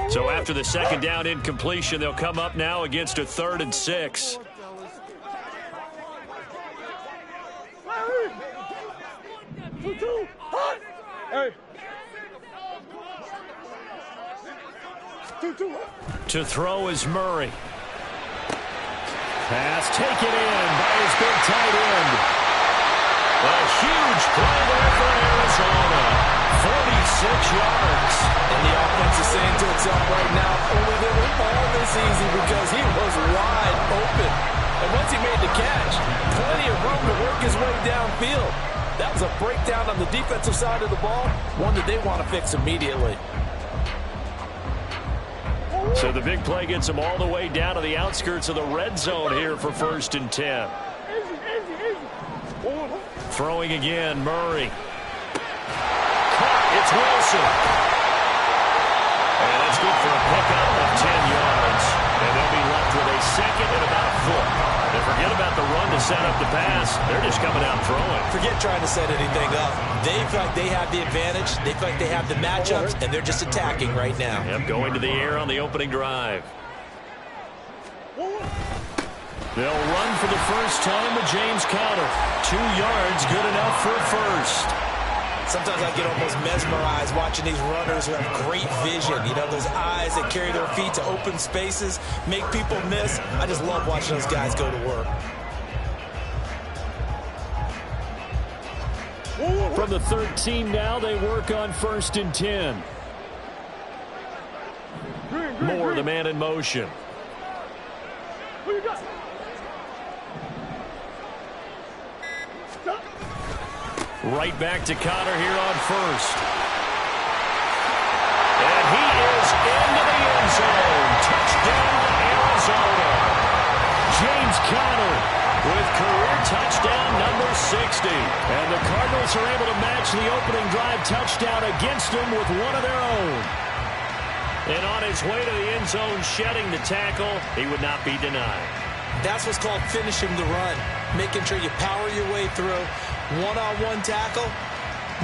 So after the second down incompletion, they'll come up now against a 3rd and 6. To throw is Murray. Pass taken in by his big tight end. A huge play there for Arizona. 46 yards. And the offense is saying to itself right now, only they were all this easy because he was wide open. And once he made the catch, plenty of room to work his way downfield. That was a breakdown on the defensive side of the ball, one that they want to fix immediately. So the big play gets them all the way down to the outskirts of the red zone here for 1st and 10. Throwing again, Murray. It's Wilson. And that's good for a pickup of 10 yards. And they'll be left with a second and about a foot. And forget about the run to set up the pass. They're just coming out throwing. Forget trying to set anything up. They feel like they have the advantage. They feel like they have the matchups, and they're just attacking right now. Yep, going to the air on the opening drive. They'll run for the first time with James Conner. 2 yards, good enough for a first. Sometimes I get almost mesmerized watching these runners who have great vision. You know, those eyes that carry their feet to open spaces, make people miss. I just love watching those guys go to work. From the 13 now, they work on 1st and 10. Moore, the man in motion. Right back to Conner here on 1st. And he is into the end zone. Touchdown, Arizona. James Conner with career touchdown number 60. And the Cardinals are able to match the opening drive touchdown against him with one of their own. And on his way to the end zone, shedding the tackle, he would not be denied. That's what's called finishing the run, making sure you power your way through. One-on-one tackle,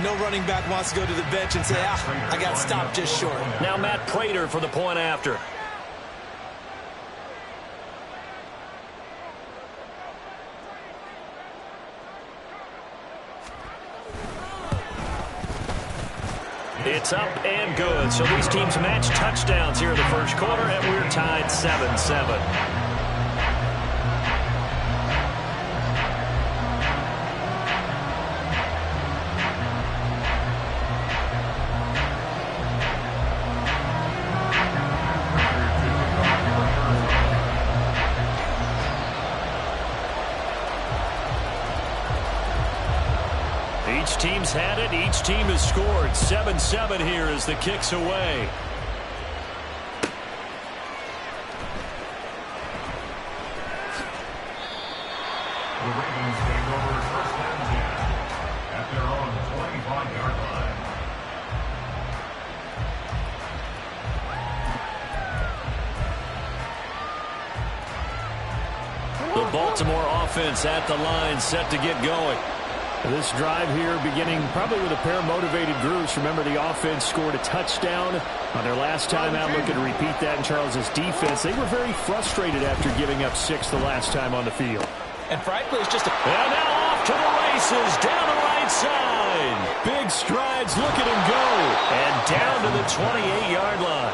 no running back wants to go to the bench and say, I got stopped just short. Now Matt Prater for the point after. It's up and good. So these teams match touchdowns here in the first quarter, and we're tied 7-7. Each team's had it. Each team has scored. 7-7 here as the kick's away. The Ravens take over first and 10 at their own 25-yard line. The Baltimore offense at the line, set to get going. This drive here beginning probably with a pair of motivated groups. Remember, the offense scored a touchdown on their last time out. Looking to repeat that in Charles's defense. They were very frustrated after giving up 6 the last time on the field. And frankly, it's just a... And now off to the races, down the right side. Big strides, look at him go. And down to the 28-yard line.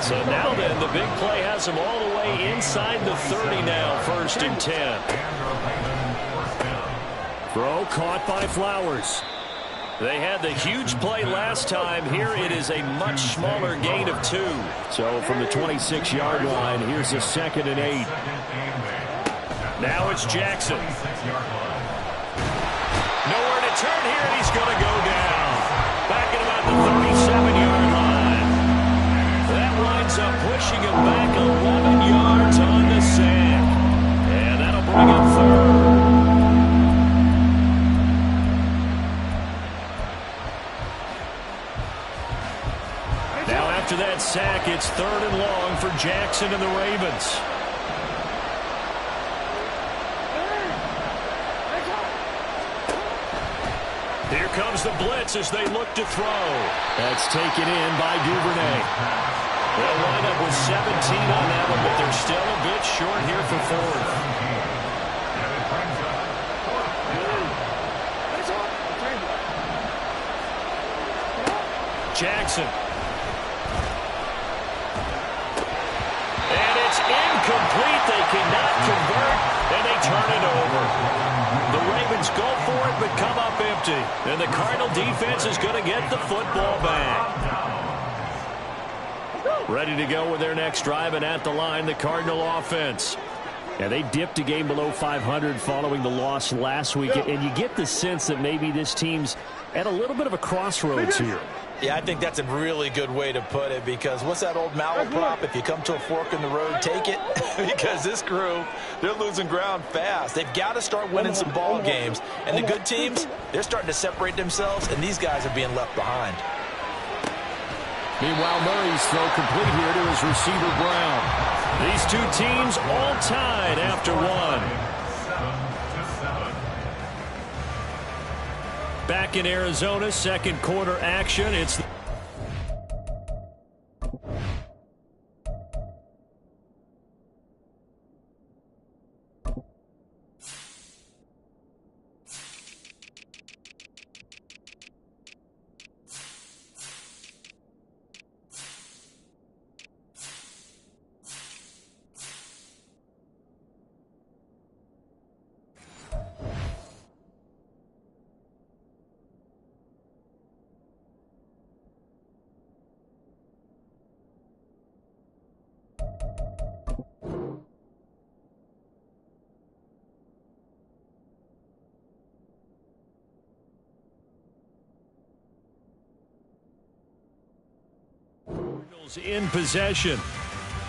So now then, the big play has him all the way inside the 30 now, 1st and 10. Throw caught by Flowers. They had the huge play last time. Here it is a much smaller gain of 2. So from the 26-yard line, here's a 2nd and 8. Now it's Jackson. Nowhere to turn here, and he's going to go down. Back at about the 37-yard line. That winds up pushing him back 11 yards on the sack. And that'll bring up 3rd. After that sack, it's 3rd and long for Jackson and the Ravens. Here comes the blitz as they look to throw. That's taken in by Duvernay. They'll short here for fourth. Jackson. And it's incomplete. They cannot convert, and they turn it over. The Ravens go for it, but come up empty. And the Cardinal defense is going to get the football back. Ready to go with their next drive, and at the line, the Cardinal offense. Yeah, they dipped a game below 500 following the loss last week, and you get the sense that maybe this team's at a little bit of a crossroads here. Yeah, I think that's a really good way to put it, because what's that old malaprop? If you come to a fork in the road, take it. Because this crew, they're losing ground fast. They've got to start winning some ball games. And the good teams, they're starting to separate themselves, and these guys are being left behind. Meanwhile, Murray's throw complete here to his receiver, Brown. These two teams all tied after one. Back in Arizona, second quarter action. It's in possession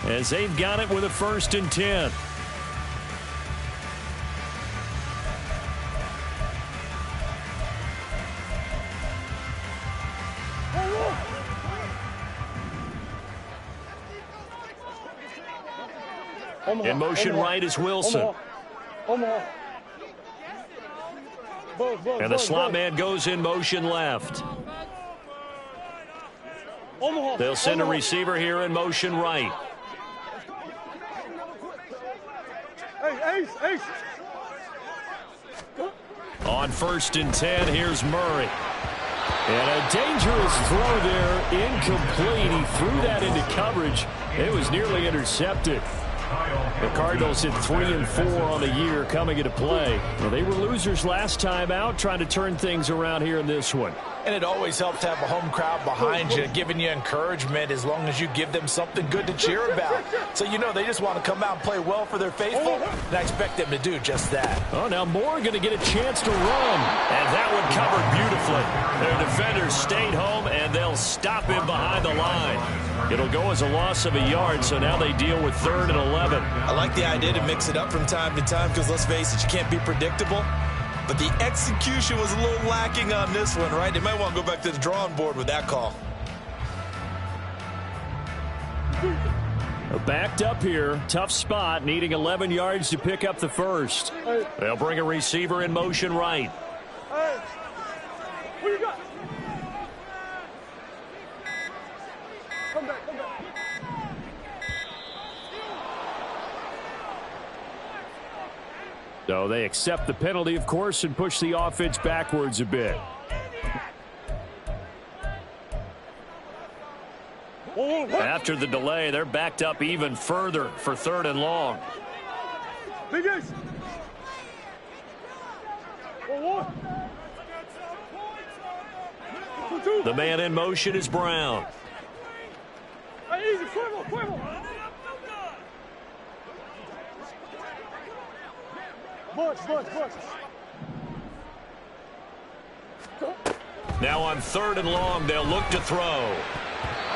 as they've got it with a 1st and 10. In motion right is Wilson. And the slot man goes in motion left. They'll send a receiver here in motion right. On 1st and 10, here's Murray. And a dangerous throw there, incomplete. He threw that into coverage. It was nearly intercepted. The Cardinals hit 3 and 4 on the year coming into play. Well, they were losers last time out, trying to turn things around here in this one. And it always helps to have a home crowd behind you, giving you encouragement as long as you give them something good to cheer about. So, you know, they just want to come out and play well for their faithful, and I expect them to do just that. Oh, now Moore going to get a chance to run. And that one covered beautifully. Their defenders stayed home, and they'll stop him behind the line. It'll go as a loss of a yard, so now they deal with 3rd and 11. I like the idea to mix it up from time to time because, let's face it, you can't be predictable. But the execution was a little lacking on this one, right? They might want to go back to the drawing board with that call. Backed up here. Tough spot, needing 11 yards to pick up the 1st. They'll bring a receiver in motion right. What you got? Come back, come back. So they accept the penalty, of course, and push the offense backwards a bit. After the delay, they're backed up even further for 3rd and long. Big Ace. The man in motion is Brown. Hey, easy, quiver. Bush. Now on 3rd and long, they'll look to throw.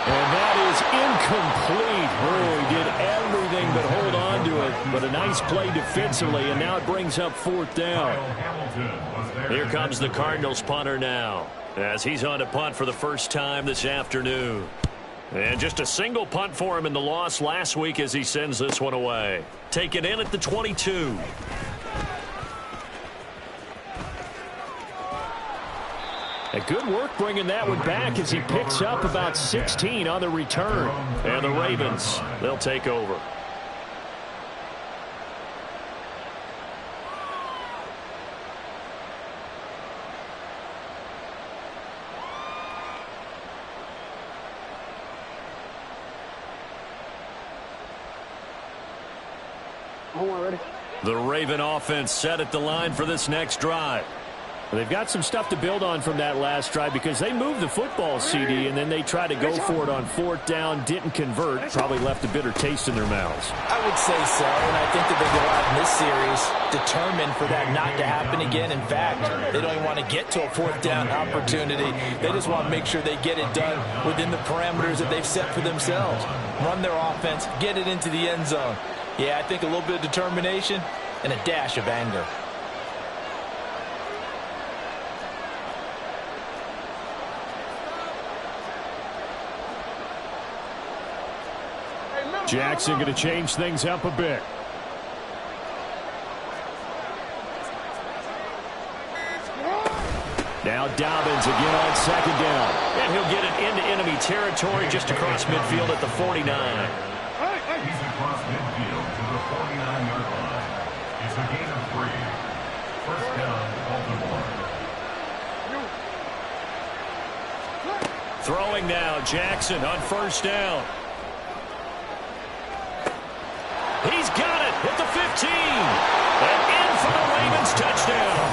And that is incomplete. Oh, he did everything but hold on to it. But a nice play defensively, and now it brings up 4th down. Here comes the Cardinals punter now, as he's on to punt for the first time this afternoon. And just a single punt for him in the loss last week as he sends this one away. Take it in at the 22. A good work bringing that one back as he picks up about 16 on the return. And the Ravens, they'll take over. Hold on, ready? The Raven offense set at the line for this next drive. They've got some stuff to build on from that last drive because they moved the football, CD, and then they tried to go for it on fourth down, didn't convert, probably left a bitter taste in their mouths. I would say so, and I think that they go out in this series determined for that not to happen again. In fact, they don't even want to get to a fourth down opportunity. They just want to make sure they get it done within the parameters that they've set for themselves. Run their offense, get it into the end zone. Yeah, I think a little bit of determination and a dash of anger. Jackson going to change things up a bit. Now Dobbins again on second down. And he'll get it into enemy territory just across midfield at the 49. He's across midfield to the 49-yard line. It's a gain of 3. First down, Baltimore. Throwing now, Jackson on first down. He's got it at the 15. And in for the Ravens touchdown.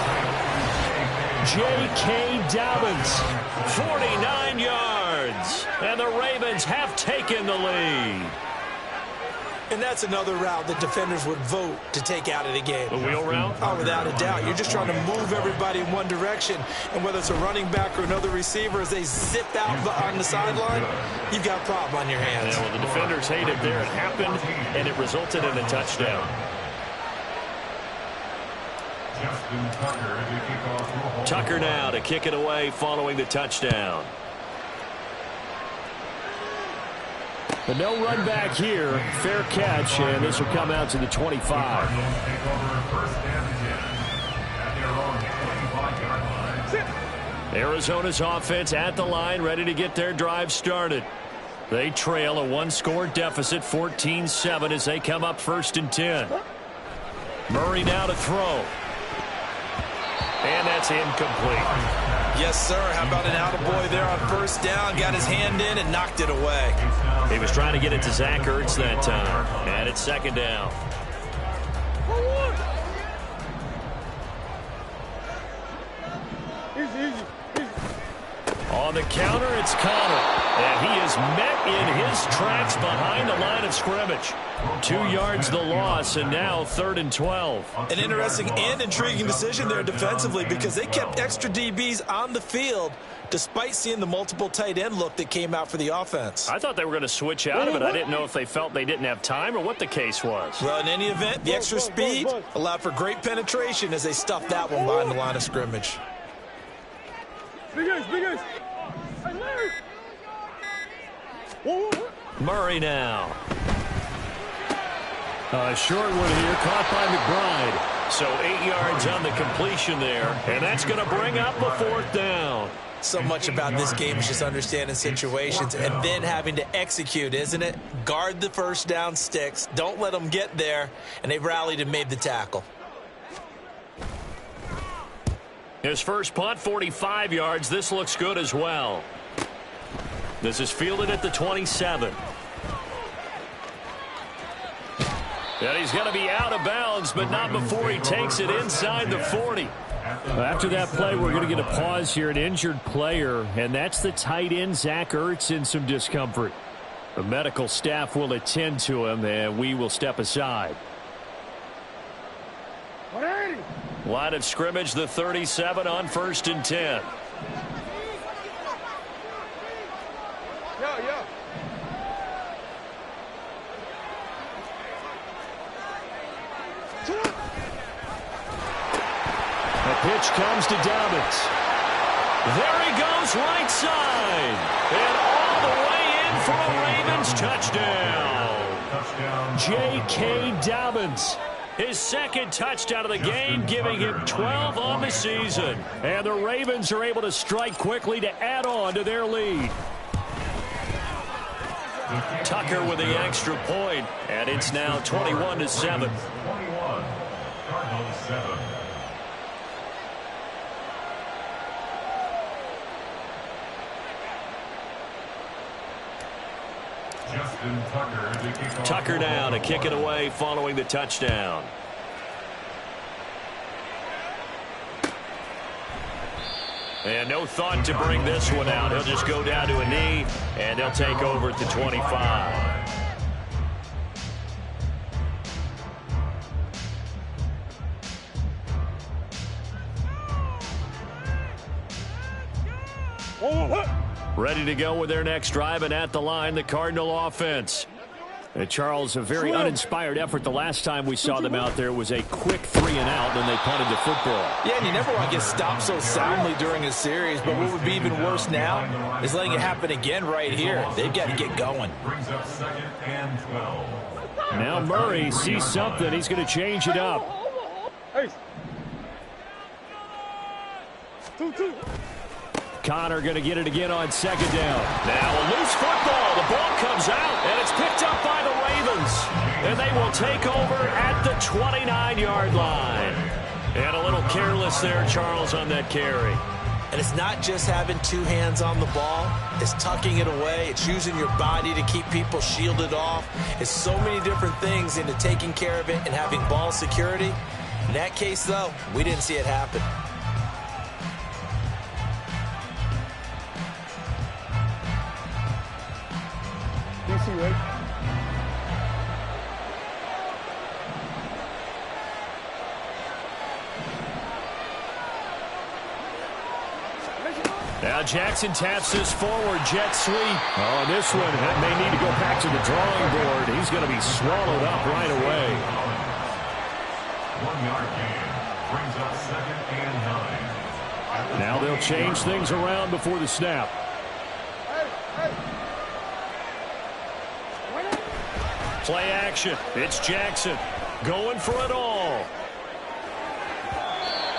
J.K. Dobbins, 49 yards. And the Ravens have taken the lead. And that's another route that defenders would vote to take out of the game. The wheel route? Oh, without a doubt. You're just trying to move everybody in one direction. And whether it's a running back or another receiver, as they zip out on the sideline, you've got a problem on your hands. Yeah, well, the defenders hate it there. It happened, and it resulted in a touchdown. Tucker now to kick it away following the touchdown. But no run back here. Fair catch, and this will come out to the 25. Arizona's offense at the line, ready to get their drive started. They trail a one-score deficit, 14-7, as they come up 1st and 10. Murray now to throw. And that's incomplete. Yes, sir. How about an attaboy there on first down? Got his hand in and knocked it away. He was trying to get it to Zach Ertz that time. And it's second down. Easy. On the counter, it's Connor. And he is met in his tracks behind the line of scrimmage. 2 yards the loss, and now 3rd and 12. An interesting and intriguing decision there defensively because they kept extra DBs on the field despite seeing the multiple tight end look that came out for the offense. I thought they were going to switch out of it. I didn't know if they felt they didn't have time or what the case was. Well, in any event, the extra speed allowed for great penetration as they stuffed that one behind the line of scrimmage. Big ace. Hey, Larry. Whoa. Murray now. A short one here, caught by McBride. So 8 yards on the completion there, and that's going to bring up a 4th down. So much about this game is just understanding situations and then having to execute, isn't it? Guard the first down sticks. Don't let them get there. And they rallied and made the tackle. His first punt, 45 yards. This looks good as well. This is fielded at the 27. And he's going to be out of bounds, but not before he takes it inside the 40. After that play, we're going to get a pause here, an injured player, and that's the tight end, Zach Ertz, in some discomfort. The medical staff will attend to him, and we will step aside. Line of scrimmage, the 37 on 1st and 10. Yeah. The pitch comes to Dobbins. There he goes, right side. And all the way in for a Ravens touchdown. J.K. Dobbins. His second touchdown of the game, giving him 12 on the season. And the Ravens are able to strike quickly to add on to their lead. Tucker with the extra point, and it's now 21-7. 21. Cardinals 7. Justin Tucker to kick off. Tucker now to kick it away following the touchdown. And no thought to bring this one out. He'll just go down to a knee, and he'll take over at the 25. Ready to go with their next drive, and at the line, the Cardinal offense. And Charles, a very uninspired effort. The last time we saw them out there was a quick 3-and-out, and they punted the football. Yeah, and you never want to get stopped so soundly during a series, but what would be even worse now is letting it happen again right here. They've got to get going. Brings up 2nd and 12. Now Murray sees something. He's going to change it up. Hey. 2-2. Connor going to get it again on 2nd down. Now a loose football. The ball comes out, and it's picked up by the Ravens. And they will take over at the 29-yard line. And a little careless there, Charles, on that carry. And it's not just having two hands on the ball. It's tucking it away. It's using your body to keep people shielded off. It's so many different things into taking care of it and having ball security. In that case, though, we didn't see it happen. DC, right? Now Jackson taps this forward jet sweep. Oh, this one may need to go back to the drawing board. He's going to be swallowed up right away. 1-yard gain. Brings up 2nd and 9. Now they'll change things around before the snap. Play action. It's Jackson going for it all.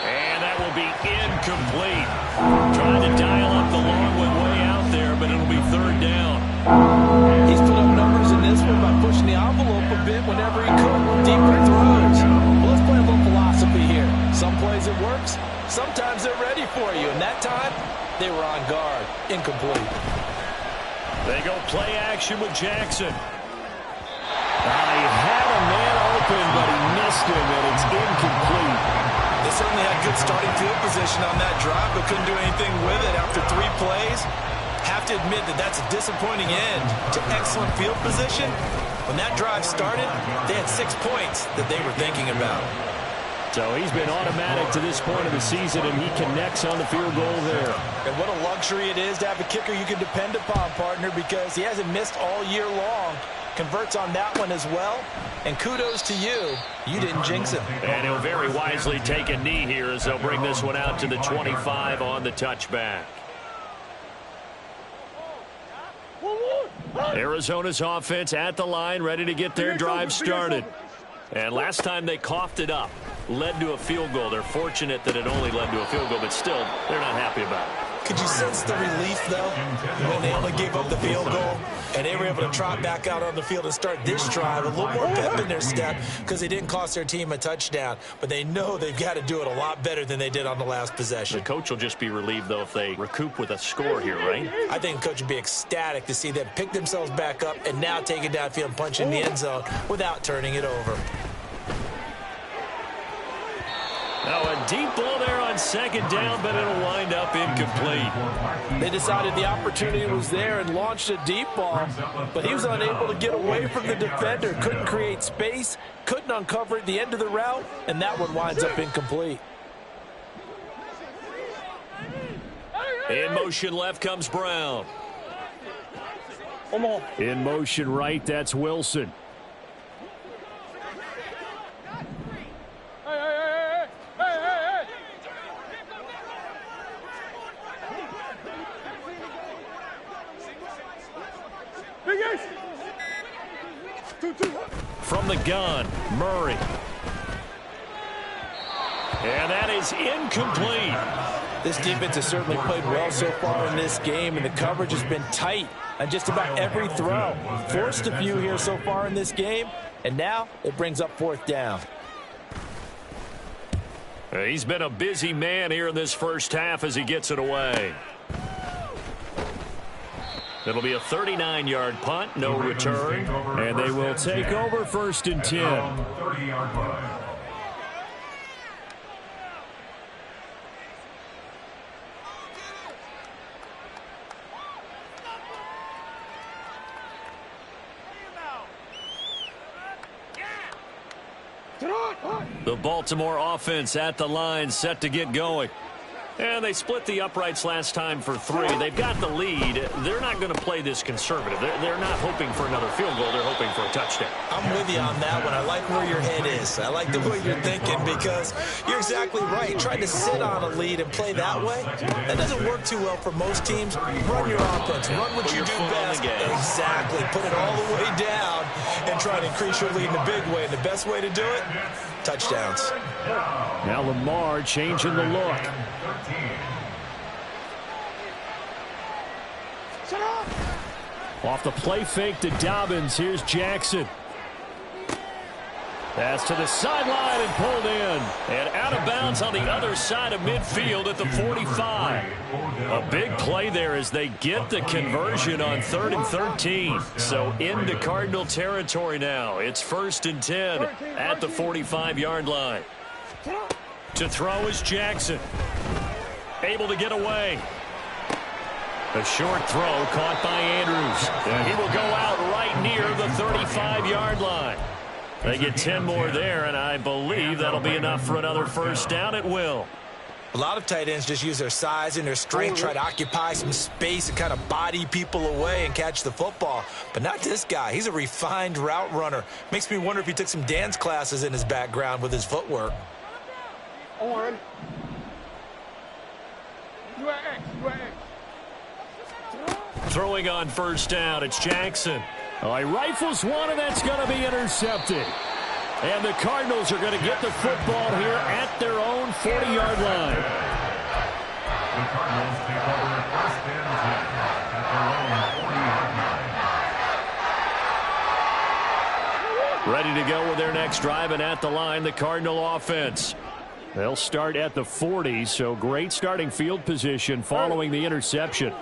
And that will be incomplete. Trying to dial up the long one way out there, but it'll be 3rd down. He's put up numbers in this one by pushing the envelope a bit whenever he could. Deeper throws. Well, let's play a little philosophy here. Some plays it works. Sometimes they're ready for you. And that time, they were on guard. Incomplete. They go play action with Jackson. He had a man open, but he missed him, and it's incomplete. They certainly had good starting field position on that drive, but couldn't do anything with it after 3 plays. Have to admit that that's a disappointing end to excellent field position. When that drive started, they had 6 points that they were thinking about. So he's been automatic to this point of the season, and he connects on the field goal there. And what a luxury it is to have a kicker you can depend upon, partner, because he hasn't missed all year long. Converts on that one as well. And kudos to you. You didn't jinx him. And he'll very wisely take a knee here as they'll bring this one out to the 25 on the touchback. Arizona's offense at the line, ready to get their drive started. And last time they coughed it up, led to a field goal. They're fortunate that it only led to a field goal, but still, they're not happy about it. Could you sense the relief, though, when they only gave up the field goal and they were able to trot back out on the field and start this drive a little more pep in their step because they didn't cost their team a touchdown, but they know they've got to do it a lot better than they did on the last possession. The coach will just be relieved, though, if they recoup with a score here, right? I think the coach would be ecstatic to see them pick themselves back up and now take it downfield and punch in the end zone without turning it over. Now a deep ball there on 2nd down, but it'll wind up incomplete. They decided the opportunity was there and launched a deep ball, but he was unable to get away from the defender, couldn't create space, couldn't uncover at the end of the route, and that one winds up incomplete. In motion left comes Brown. In motion right, that's Wilson. From the gun, Murray. And that is incomplete. This defense has certainly played well so far in this game, and the coverage has been tight on just about every throw. Forced a few here so far in this game, and now it brings up 4th down. He's been a busy man here in this first half as he gets it away. It'll be a 39-yard punt, no return, and they will take over 1st and 10. 30-yard line. The Baltimore offense at the line, set to get going. And they split the uprights last time for 3. They've got the lead. They're not going to play this conservative. They're not hoping for another field goal. They're hoping for a touchdown. I'm with you on that one. I like where your head is. I like the way you're thinking because you're exactly right. Trying to sit on a lead and play that way, that doesn't work too well for most teams. Run your offense. Run what you do best. Exactly. Put it all the way down and try to increase your lead in a big way. And the best way to do it, touchdowns. Now Lamar changing the look. Off the play fake to Dobbins. Here's Jackson. Pass to the sideline and pulled in. And out of bounds on the other side of midfield at the 45. A big play there as they get the conversion on 3rd and 13. So into Cardinal territory now. It's 1st and 10 at the 45-yard line. To throw is Jackson. Able to get away. A short throw caught by Andrews. And he will go out right near the 35-yard line. They get 10 more there, and I believe that'll be enough for another 1st down at will. A lot of tight ends just use their size and their strength, try to occupy some space and kind of body people away and catch the football. But not this guy. He's a refined route runner. Makes me wonder if he took some dance classes in his background with his footwork. On. You at X. You at X. Throwing on 1st down, it's Jackson. Oh, he rifles one, and that's going to be intercepted. And the Cardinals are going to get the football here at their own 40-yard line. The Cardinals take over 1st and 10 at their own 40-yard line. Ready to go with their next drive, and at the line, the Cardinal offense. They'll start at the 40, so great starting field position following the interception.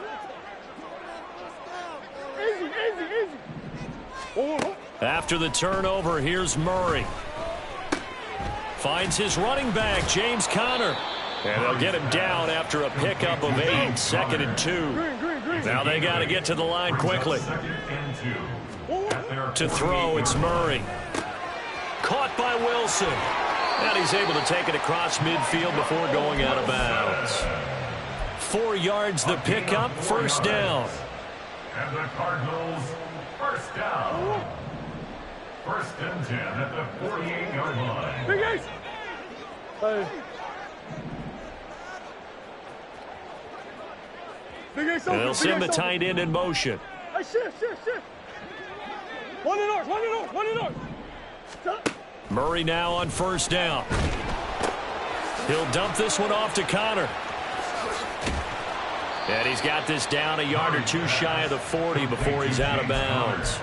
After the turnover, here's Murray. Finds his running back, James Conner. And they'll get him down after a pickup of 8, 2nd and 2. Now they got to get to the line quickly. 2nd and 2. To throw, it's Murray. Caught by Wilson. And he's able to take it across midfield before going out of bounds. 4 yards the pickup, 1st down. And the Cardinals, 1st down. 1st and 10 at the 48-yard line. Big Ace. Big Ace over. They'll send the tight end in motion. Hey, shift. One in ours. Murray now on 1st down. He'll dump this one off to Conner. And he's got this down a yard or 2 shy of the 40 before he's out of bounds.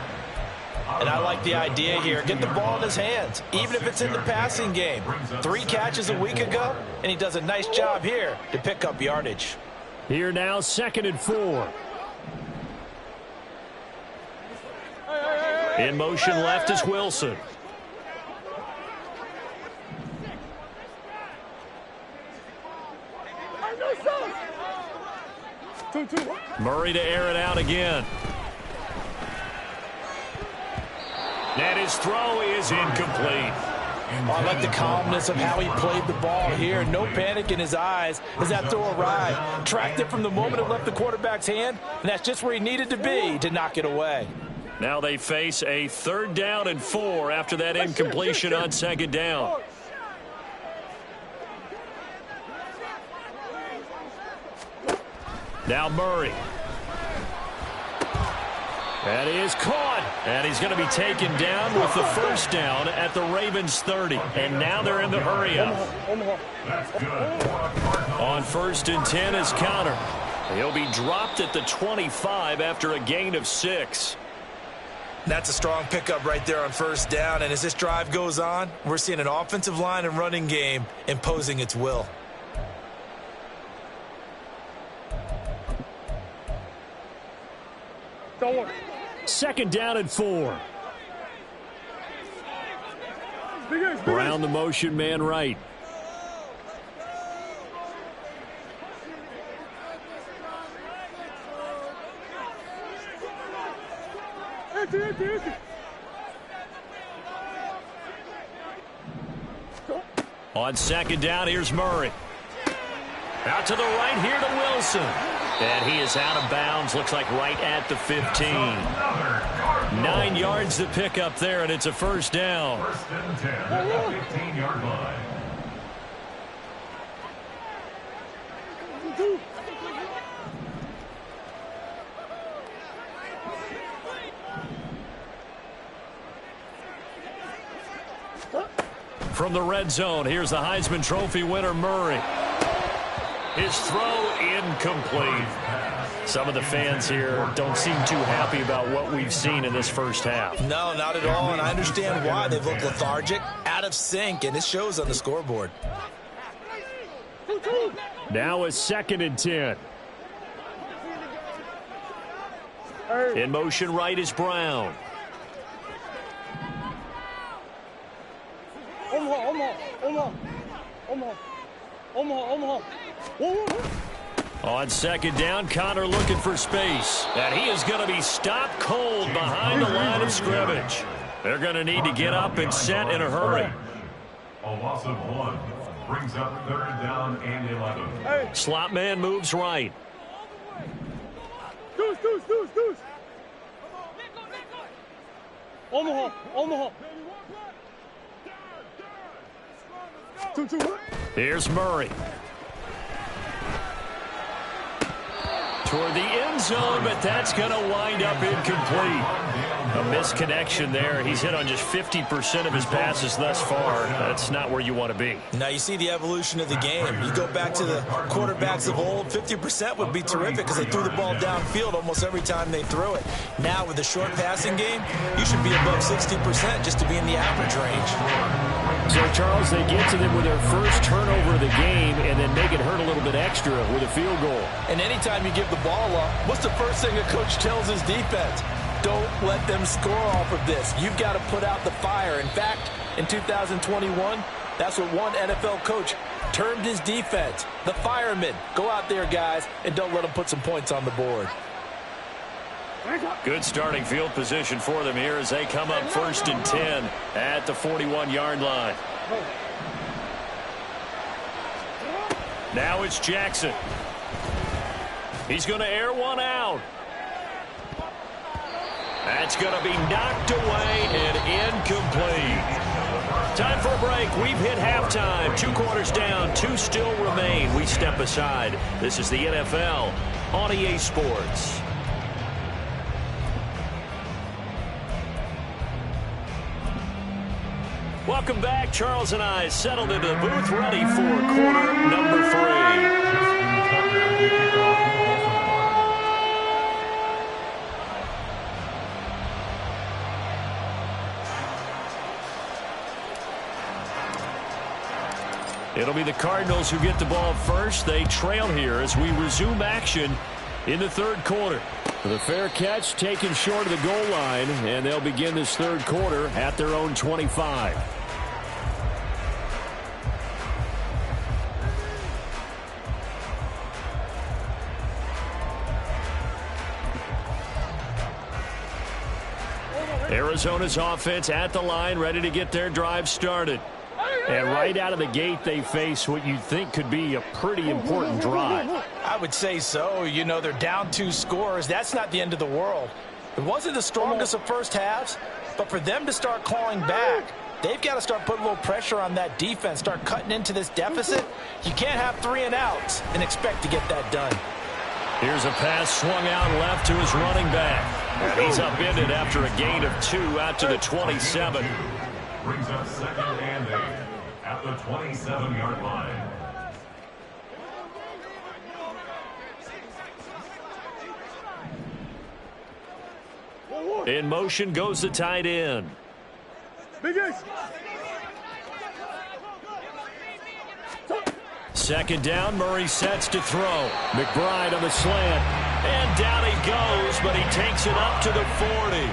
And I like the idea here. Get the ball in his hands, even if it's in the passing game. 3 catches a week ago, and he does a nice job here to pick up yardage. Here now, 2nd and 4. In motion left is Wilson. Murray to air it out again. And his throw is incomplete. Oh, I like the calmness of how he played the ball here. No panic in his eyes as that throw arrived. Tracked it from the moment it left the quarterback's hand, and that's just where he needed to be to knock it away. Now they face a 3rd down and 4 after that incompletion on 2nd down. Now Murray. That is caught. And he's going to be taken down with the 1st down at the Ravens 30. And now they're in the hurry-up. That's good. On 1st and 10 is Conner. He'll be dropped at the 25 after a gain of 6. That's a strong pickup right there on 1st down. And as this drive goes on, we're seeing an offensive line and running game imposing its will. Don't worry. Second down and 4. Big X, big Around the motion, man right. Empty. On second down, here's Murray. Out to the right here to Wilson. And he is out of bounds, looks like right at the 15. 9 yards to pick up there, and it's a first down. First and 10 at the 15-yard line. From the red zone, here's the Heisman Trophy winner, Murray. His throw incomplete. Some of the fans here don't seem too happy about what we've seen in this first half. No, not at all, and I understand why. They've looked lethargic, out of sync, and it shows on the scoreboard. Now a second and 10. In motion right is Brown. Omaha. Whoa. On second down, Connor looking for space. And he is going to be stopped cold behind the line of scrimmage. They're going to need to get up and set in a hurry. A loss of 1 brings up third down and 11. Slot man moves right. Deuce. Omaha. 2. Here's Murray. Toward the end zone, but that's going to wind up incomplete. A misconnection there. He's hit on just 50% of his passes thus far. That's not where you want to be. Now you see the evolution of the game. You go back to the quarterbacks of old, 50% would be terrific because they threw the ball downfield almost every time they threw it. Now with the short passing game, you should be above 60% just to be in the average range. So, Charles, they get to them with their first turnover of the game and then make it hurt a little bit extra with a field goal. And anytime you give the ball up, what's the first thing a coach tells his defense? Don't let them score off of this. You've got to put out the fire. In fact, in 2021, that's what one NFL coach termed his defense. The firemen. Go out there, guys, and don't let them put some points on the board. Good starting field position for them here as they come up first and 10 at the 41-yard line. Now it's Jackson. He's going to air one out. That's going to be knocked away and incomplete. Time for a break. We've hit halftime. 2 quarters down. 2 still remain. We step aside. This is the NFL on EA Sports. Welcome back. Charles and I settled into the booth ready for quarter number 3. It'll be the Cardinals who get the ball first. They trail here as we resume action in the third quarter. The fair catch taken short of the goal line, and they'll begin this third quarter at their own 25. Arizona's offense at the line, ready to get their drive started. And right out of the gate, they face what you'd think could be a pretty important drive. I would say so. You know, they're down 2 scores. That's not the end of the world. It wasn't the strongest of first halves, but for them to start clawing back, they've got to start putting a little pressure on that defense, start cutting into this deficit. You can't have 3 and outs and expect to get that done. Here's a pass swung out left to his running back. And he's upended after a gain of 2 out to the 27. Brings up second and 8 at the 27-yard line. In motion goes the tight end. Big X. Second down, Murray sets to throw. McBride on the slant. And down he goes, but he takes it up to the 40.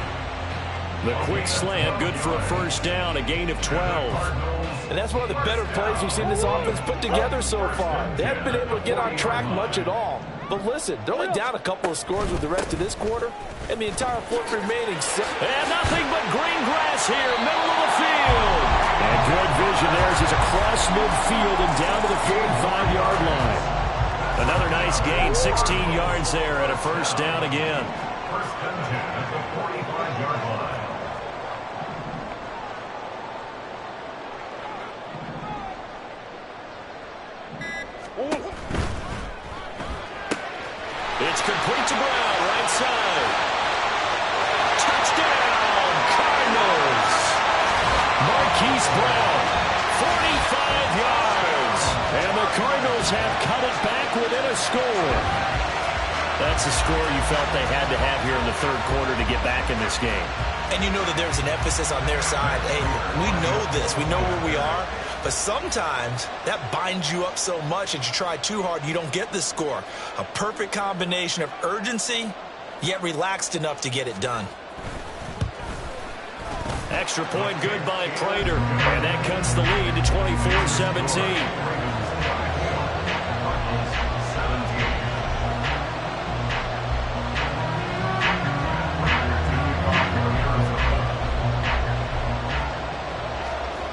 The quick slant, good for a first down, a gain of 12. And that's one of the better plays we've seen this offense put together so far. They haven't been able to get on track much at all. But listen, they're only down a couple of scores with the rest of this quarter, and the entire fourth remaining. And nothing but green grass here, middle of the field. And good vision there as he's across midfield and down to the 45-yard line. Another nice gain, 16 yards there, and a first down again. First and 10 at the 45-yard line. It's complete to Brown, right side. Touchdown, Cardinals. Marquise Brown, 45 yards. And the Cardinals have cut it back within a score. That's a score you felt they had to have here in the third quarter to get back in this game. And you know that there's an emphasis on their side. Hey, we know this. We know where we are. But sometimes that binds you up so much that you try too hard, you don't get the score. A perfect combination of urgency, yet relaxed enough to get it done. Extra point good by Prater. And that cuts the lead to 24-17.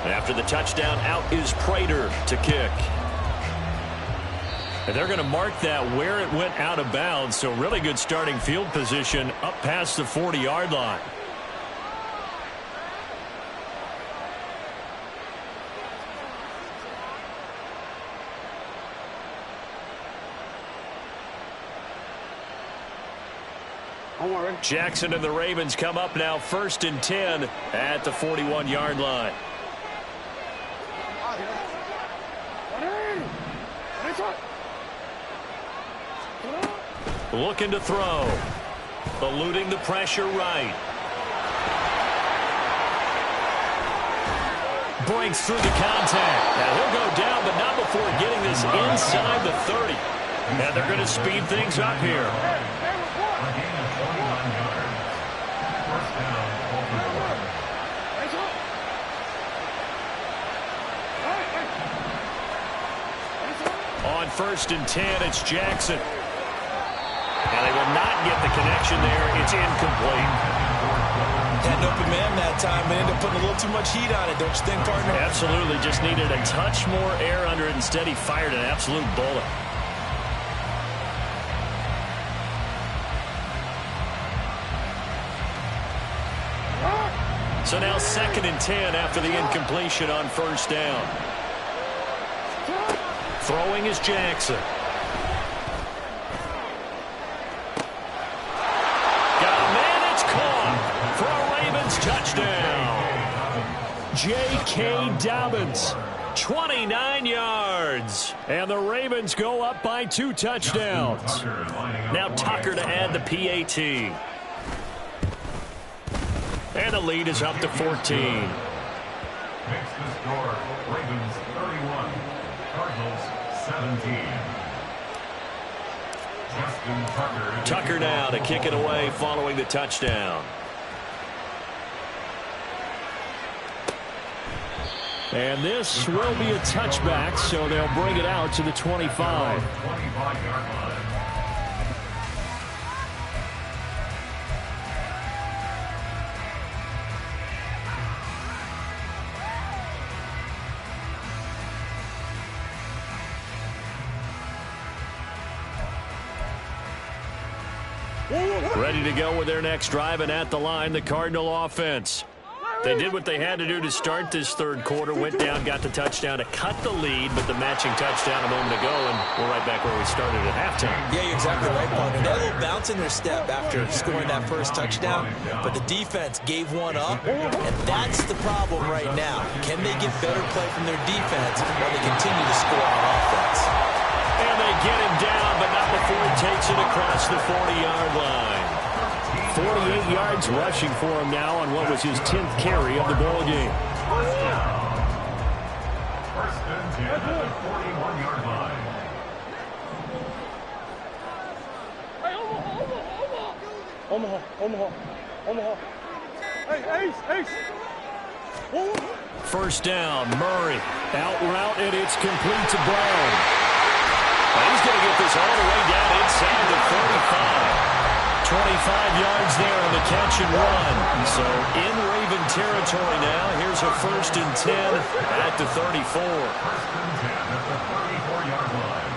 After the touchdown, out is Prater to kick. And they're going to mark that where it went out of bounds, so really good starting field position up past the 40-yard line. Jackson and the Ravens come up now first and 10 at the 41-yard line. Looking to throw. Eluding the pressure right. Breaks through the contact. Now he'll go down, but not before getting this inside the 30. And they're going to speed things up here. On first and 10, it's Jackson. And they will not get the connection there. It's incomplete. Had an open man that time and ended up putting a little too much heat on it, don't you think, partner? Absolutely. Just needed a touch more air under it. Instead, he fired an absolute bullet. So now second and 10 after the incompletion on first down. Throwing is Jackson. Got a man, it's caught for a Ravens touchdown. J.K. Dobbins, 29 yards. And the Ravens go up by 2 touchdowns. Now Tucker to add the PAT. And the lead is up to 14. Makes the score Ravens 31, Cardinals 17. Tucker now to kick it away following the touchdown. And this will be a touchback, so they'll bring it out to the 25. Ready to go with their next drive, and at the line, the Cardinal offense. They did what they had to do to start this third quarter, went down, got the touchdown to cut the lead, but the matching touchdown a moment ago, and we're right back where we started at halftime. Yeah, you're exactly right, partner. They had a little bounce in their step after scoring that first touchdown, but the defense gave one up, and that's the problem right now. Can they get better play from their defense while they continue to score on offense? And they get him down, but not before he takes it across the 40-yard line. 48 yards rushing for him now on what was his 10th carry of the ball game. First and 10 at the 41-yard line. Omaha. Hey, Ace. Whoa. First down, Murray. Out route, and it's complete to Brown. He's going to get this all the way down inside the 35. 25 yards there on the catch and run. So in Raven territory now. Here's a 1st and 10 at the 34. 1st and 10 at the 34-yard line.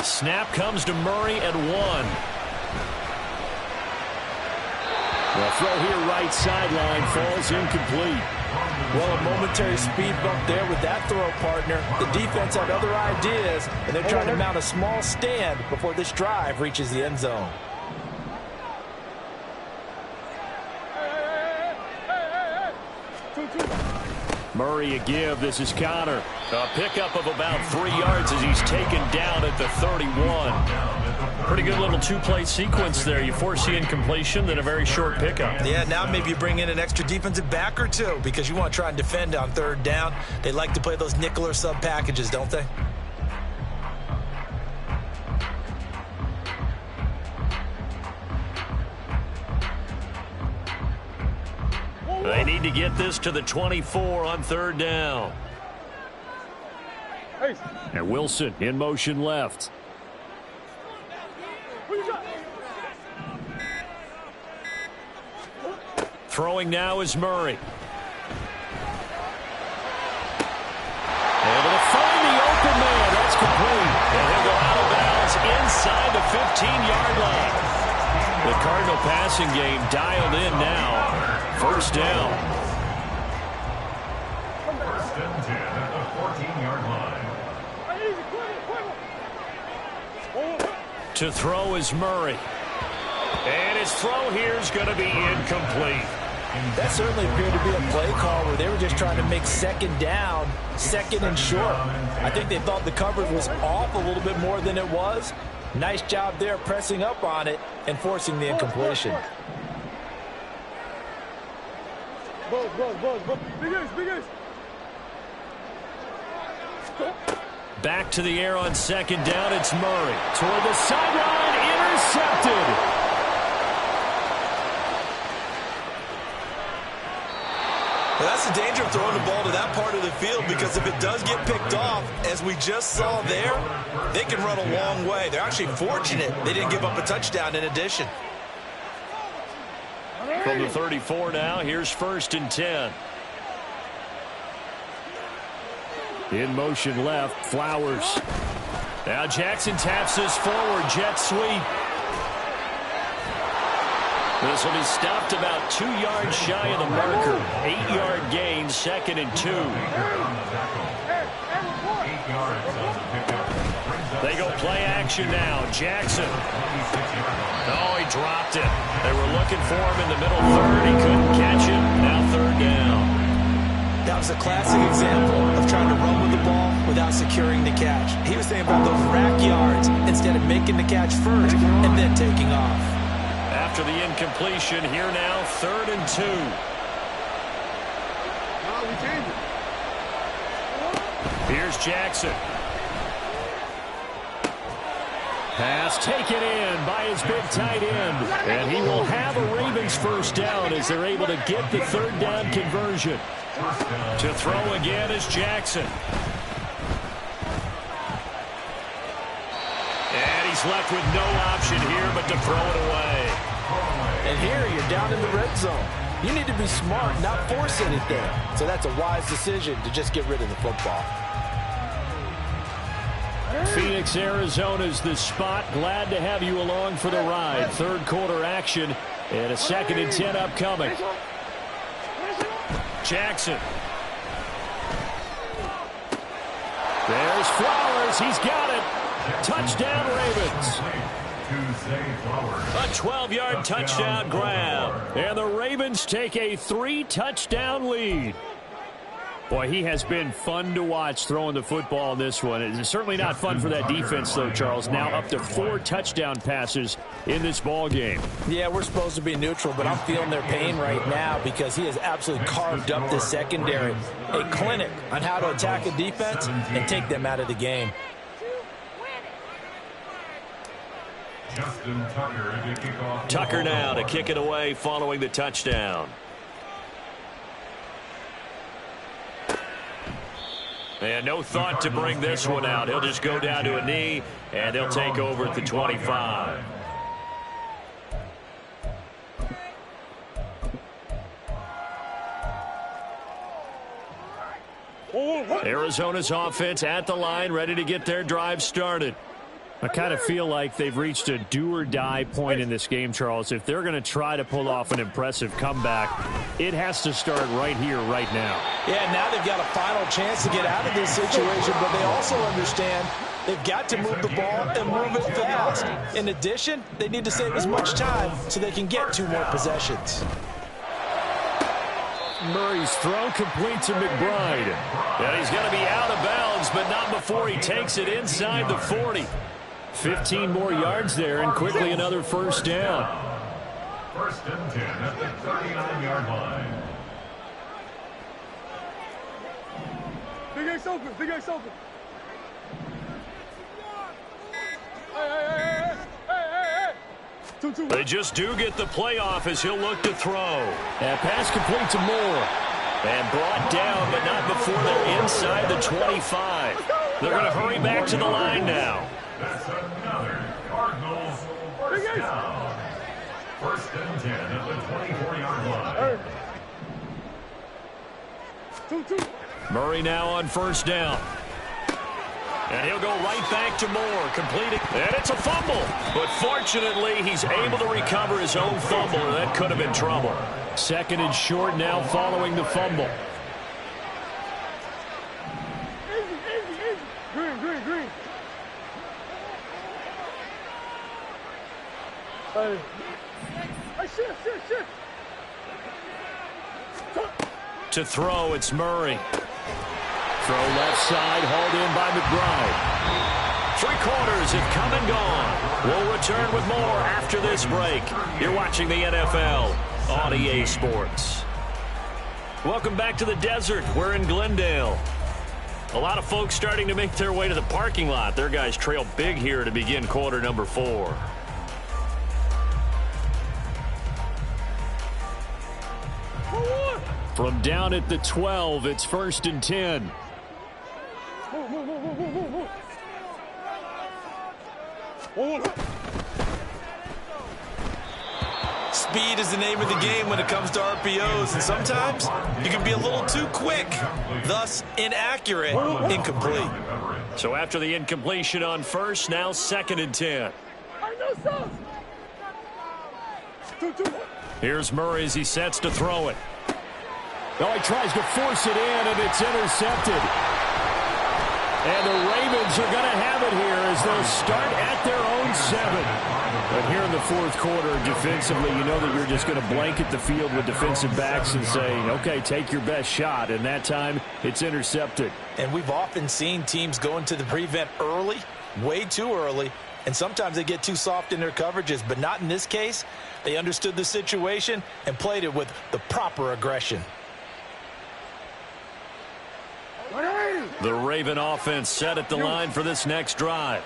Snap comes to Murray at 1. The throw here right sideline falls incomplete. Well, a momentary speed bump there with that throw, partner. The defense had other ideas, and they're trying to mount a small stand before this drive reaches the end zone. Murray a give. This is Connor. A pickup of about 3 yards as he's taken down at the 31. Pretty good little two-play sequence there. You force the incompletion, then a very short pickup. Yeah, now maybe you bring in an extra defensive back or two because you want to try and defend on 3rd down. They like to play those nickel or sub packages, don't they? They need to get this to the 24 on 3rd down. And Wilson in motion left. Throwing now is Murray. Able to find the open man. That's complete. And he'll go out of bounds inside the 15-yard line. The Cardinal passing game dialed in now. 1st down. 1st and 10 at the 14-yard line. To throw is Murray. And his throw here is going to be incomplete. That certainly appeared to be a play call where they were just trying to make 2nd down, 2nd and short. I think they thought the coverage was off a little bit more than it was. Nice job there pressing up on it and forcing the incompletion. Big Ace. Back to the air on 2nd down. It's Murray. Toward the sideline. Intercepted. Well, that's the danger of throwing the ball to that part of the field because if it does get picked off, as we just saw there, they can run a long way. They're actually fortunate they didn't give up a touchdown in addition. From the 34 now, here's 1st and 10. In motion left, Flowers. Now Jackson taps this forward, jet sweep. This will be stopped about 2 yards shy of the marker. 8-yard gain, 2nd and 2. 8 yards on the pickup. They go play action now. Jackson. Oh, he dropped it. They were looking for him in the middle third. He couldn't catch it. Now 3rd down. That was a classic example of trying to run with the ball without securing the catch. He was thinking about those rack yards instead of making the catch first and then taking off. After the incompletion, here now, 3rd and 2. Here's Jackson. Pass taken in by his big tight end. And he will have a Ravens 1st down as they're able to get the 3rd down conversion. To throw again is Jackson. And he's left with no option here but to throw it away. And here you're down in the red zone. You need to be smart, not force anything. So that's a wise decision to just get rid of the football. Phoenix, Arizona's the spot. Glad to have you along for the ride. 3rd quarter action and a 2nd and 10 upcoming. Jackson. There's Flowers. He's got it. Touchdown, Ravens. A 12-yard touchdown grab. And the Ravens take a 3-touchdown lead. Boy, he has been fun to watch throwing the football in this one. It's certainly not fun for that defense, though, Charles. Now up to 4 touchdown passes in this ball game. Yeah, we're supposed to be neutral, but I'm feeling their pain right now because he has absolutely carved up this secondary. A clinic on how to attack a defense and take them out of the game. Justin Tucker to kick off. Tucker now to kick it away following the touchdown. And no thought to bring this one out. He'll just go down to a knee, and they'll take over at the 25. Arizona's offense at the line, ready to get their drive started. I kind of feel like they've reached a do-or-die point in this game, Charles. If they're going to try to pull off an impressive comeback, it has to start right here, right now. Yeah, now they've got a final chance to get out of this situation, but they also understand they've got to move the ball and move it fast. In addition, they need to save as much time so they can get 2 more possessions. Murray's throw complete to McBride. And he's going to be out of bounds, but not before he takes it inside the 40. 15 more yards there, and quickly another first down. First and 10 at the 39-yard line. Big Ace open. Big Ace open. Hey. 2-2. They just do get the playoff as he'll look to throw. That pass complete to Moore. And brought down, but not before they're inside the 25. They're going to hurry back to the line now. That's another Cardinals first down. First and 10 at the 24-yard line. 2-2. Murray now on first down. And he'll go right back to Moore, completing. And it's a fumble. But fortunately, he's able to recover his own fumble, and that could have been trouble. Second and short now following the fumble. Easy. Green. Hey, shit. To throw, it's Murray. Throw left side, hauled in by McBride. 3 quarters have come and gone. We'll return with more after this break. You're watching the NFL on EA Sports. Welcome back to the desert. We're in Glendale. A lot of folks starting to make their way to the parking lot. Their guys trail big here to begin quarter number 4. From down at the 12, it's first and 10. Speed is the name of the game when it comes to RPOs, and sometimes you can be a little too quick, thus inaccurate, incomplete. So after the incompletion on first, now second and 10. Here's Murray as he sets to throw it. Oh, he tries to force it in, and it's intercepted. And the Ravens are going to have it here as they'll start at their own 7. But here in the fourth quarter, defensively, you know that you're just going to blanket the field with defensive backs and say, okay, take your best shot. And that time, it's intercepted. And we've often seen teams go into the prevent early, way too early, and sometimes they get too soft in their coverages, but not in this case. They understood the situation and played it with the proper aggression. The Raven offense set at the line for this next drive.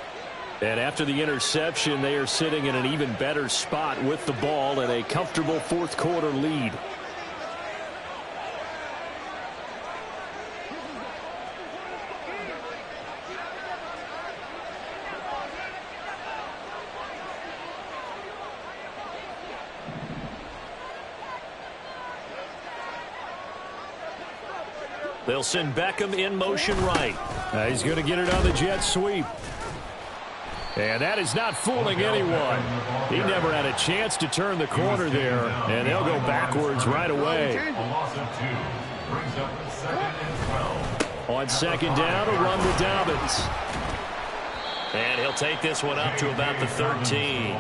And after the interception, they are sitting in an even better spot with the ball and a comfortable fourth quarter lead. They'll send Beckham in motion right. He's going to get it on the jet sweep. And that is not fooling anyone. He never had a chance to turn the corner there, and they'll go backwards right away. A loss of 2 brings up second and 12. On second down, a run with Dobbins. And he'll take this one up to about the 13.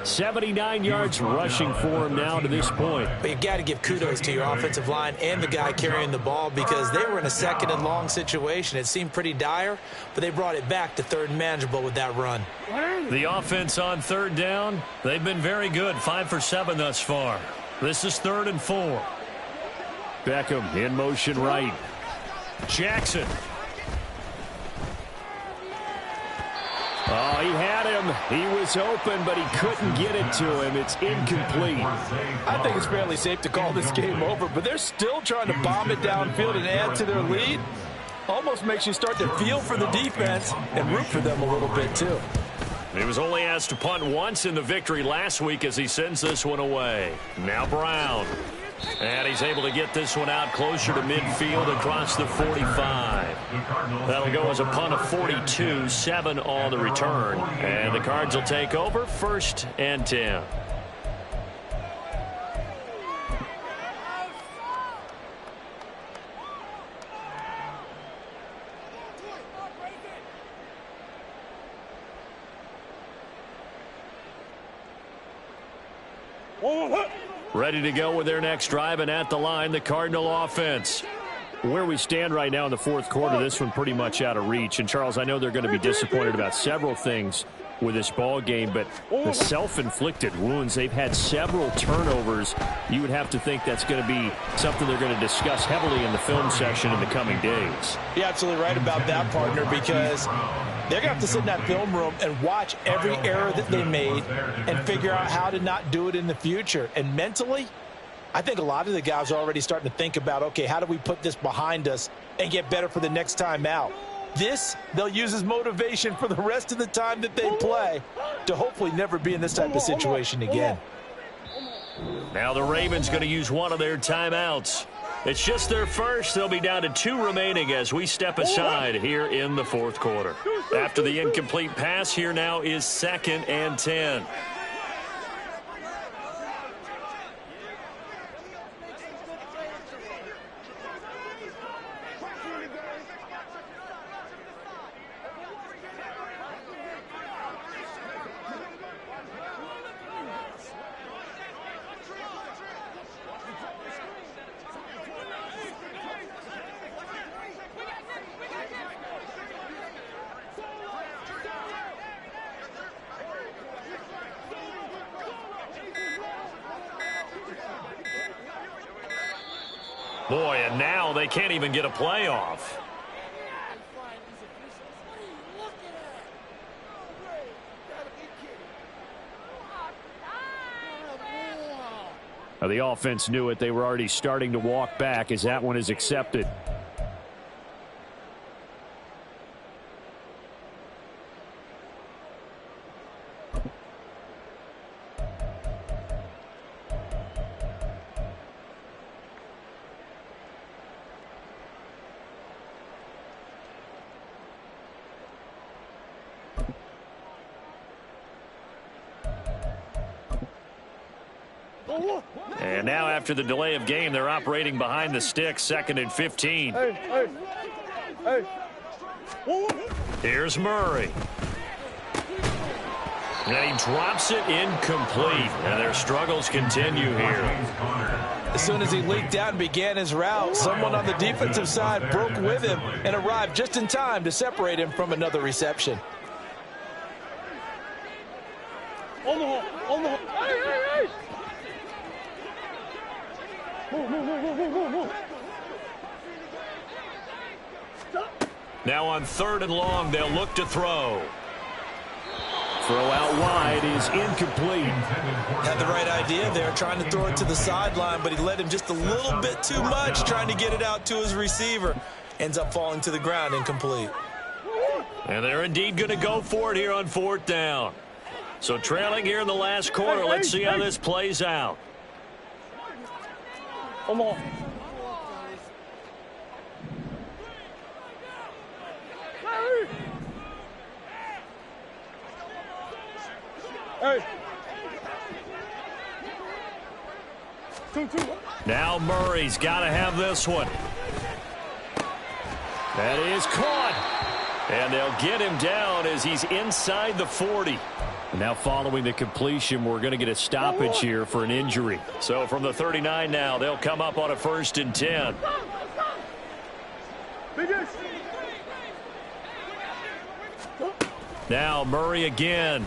79 yards rushing for him now to this point. But you got to give kudos to your offensive line and the guy carrying the ball because they were in a second and long situation. It seemed pretty dire, but they brought it back to third and manageable with that run. The offense on third down, they've been very good. 5 for 7 thus far. This is 3rd and 4. Beckham in motion right. Jackson. Oh, he had him. He was open, but he couldn't get it to him. It's incomplete. I think it's fairly safe to call this game over, but they're still trying to bomb it downfield and add to their lead. Almost makes you start to feel for the defense and root for them a little bit, too. He was only asked to punt once in the victory last week as he sends this one away. Now Brown. And he's able to get this one out closer to midfield across the 45. That'll go as a punt of 42, 7 on the return. And the Cards will take over 1st and 10. Ready to go with their next drive, and at the line, the Cardinal offense. Where we stand right now in the 4th quarter, this one pretty much out of reach. And, Charles, I know they're going to be disappointed about several things with this ball game, but the self-inflicted wounds, they've had several turnovers. You would have to think that's going to be something they're going to discuss heavily in the film session in the coming days. You're absolutely right about that, partner, because they're going to have to sit in that film room and watch every error that they made and figure out how to not do it in the future. And mentally, I think a lot of the guys are already starting to think about, okay, how do we put this behind us and get better for the next time out? This, they'll use as motivation for the rest of the time that they play to hopefully never be in this type of situation again. Now the Ravens going to use one of their timeouts. It's just their first. They'll be down to 2 remaining as we step aside here in the 4th quarter. After the incomplete pass, here now is 2nd and 10. Boy, and now they can't even get a play off. Now the offense knew it. They were already starting to walk back as that one is accepted. And now after the delay of game, they're operating behind the sticks, 2nd and 15. Here's Murray. And he drops it incomplete. And their struggles continue here. As soon as he leaked out and began his route, someone on the defensive side broke with him and arrived just in time to separate him from another reception. Now on 3rd and long, they'll look to throw. Throw out wide is incomplete. Had the right idea there, trying to throw it to the sideline, but he led him just a little bit too much, trying to get it out to his receiver. Ends up falling to the ground, incomplete. And they're indeed going to go for it here on 4th down. So trailing here in the last quarter, let's see how this plays out. Come on. Hey. 2-2. Now Murray's got to have this one. That is caught. And they'll get him down as he's inside the 40. Now following the completion, we're going to get a stoppage here for an injury. So from the 39 now, they'll come up on a 1st and 10. Now Murray again.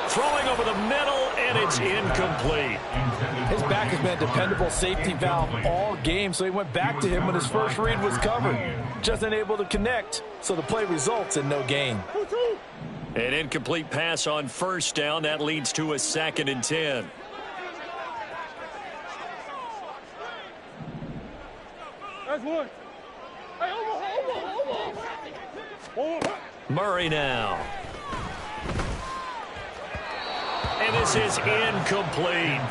Throwing over the middle, and it's incomplete. His back has been a dependable safety valve all game, so he went back to him when his first read was covered. Just unable to connect, so the play results in no gain. An incomplete pass on 1st down. That leads to a 2nd and 10. That's one. Hey, Murray now. And this is incomplete.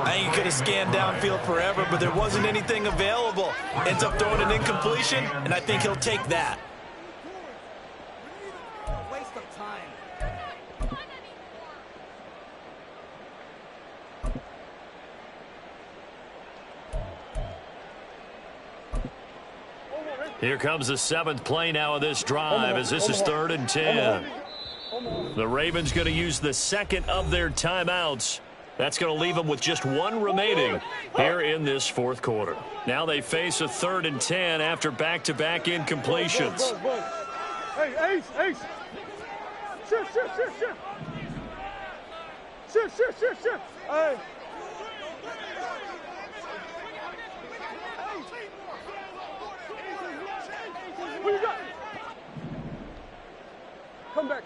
I think he could have scanned downfield forever, but there wasn't anything available. Ends up throwing an incompletion, and I think he'll take that. Waste of time. Here comes the 7th play now of this drive as this is 3rd and 10. The Ravens going to use the 2nd of their timeouts. That's going to leave them with just 1 remaining here in this 4th quarter. Now they face a 3rd and 10 after back-to-back incompletions. Hey, Ace. Shift. Shift. Hey. What you got? Come back.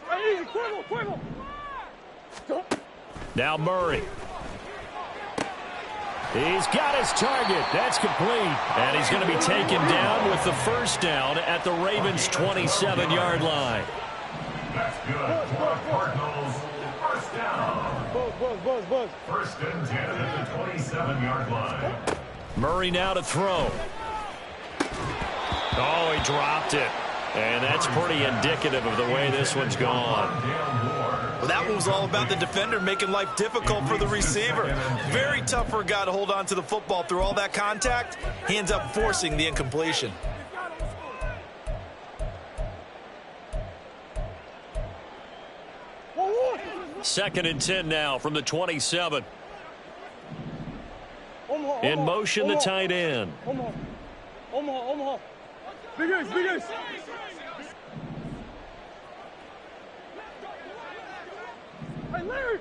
Hey, easy, Cuervo. Now Murray. He's got his target. That's complete. And he's going to be taken down with the 1st down at the Ravens' 27-yard line. That's good for Cardinals. 1st down. Buzz. 1st and 10 at the 27-yard line. Murray now to throw. Oh, he dropped it. And that's pretty indicative of the way this one's gone. Well, that one was all about the defender making life difficult for the receiver. Very tough for a guy to hold on to the football through all that contact. He ends up forcing the incompletion. Second and 10 now from the 27. In motion, the tight end. Omaha. Big Ace. Hey, Larry.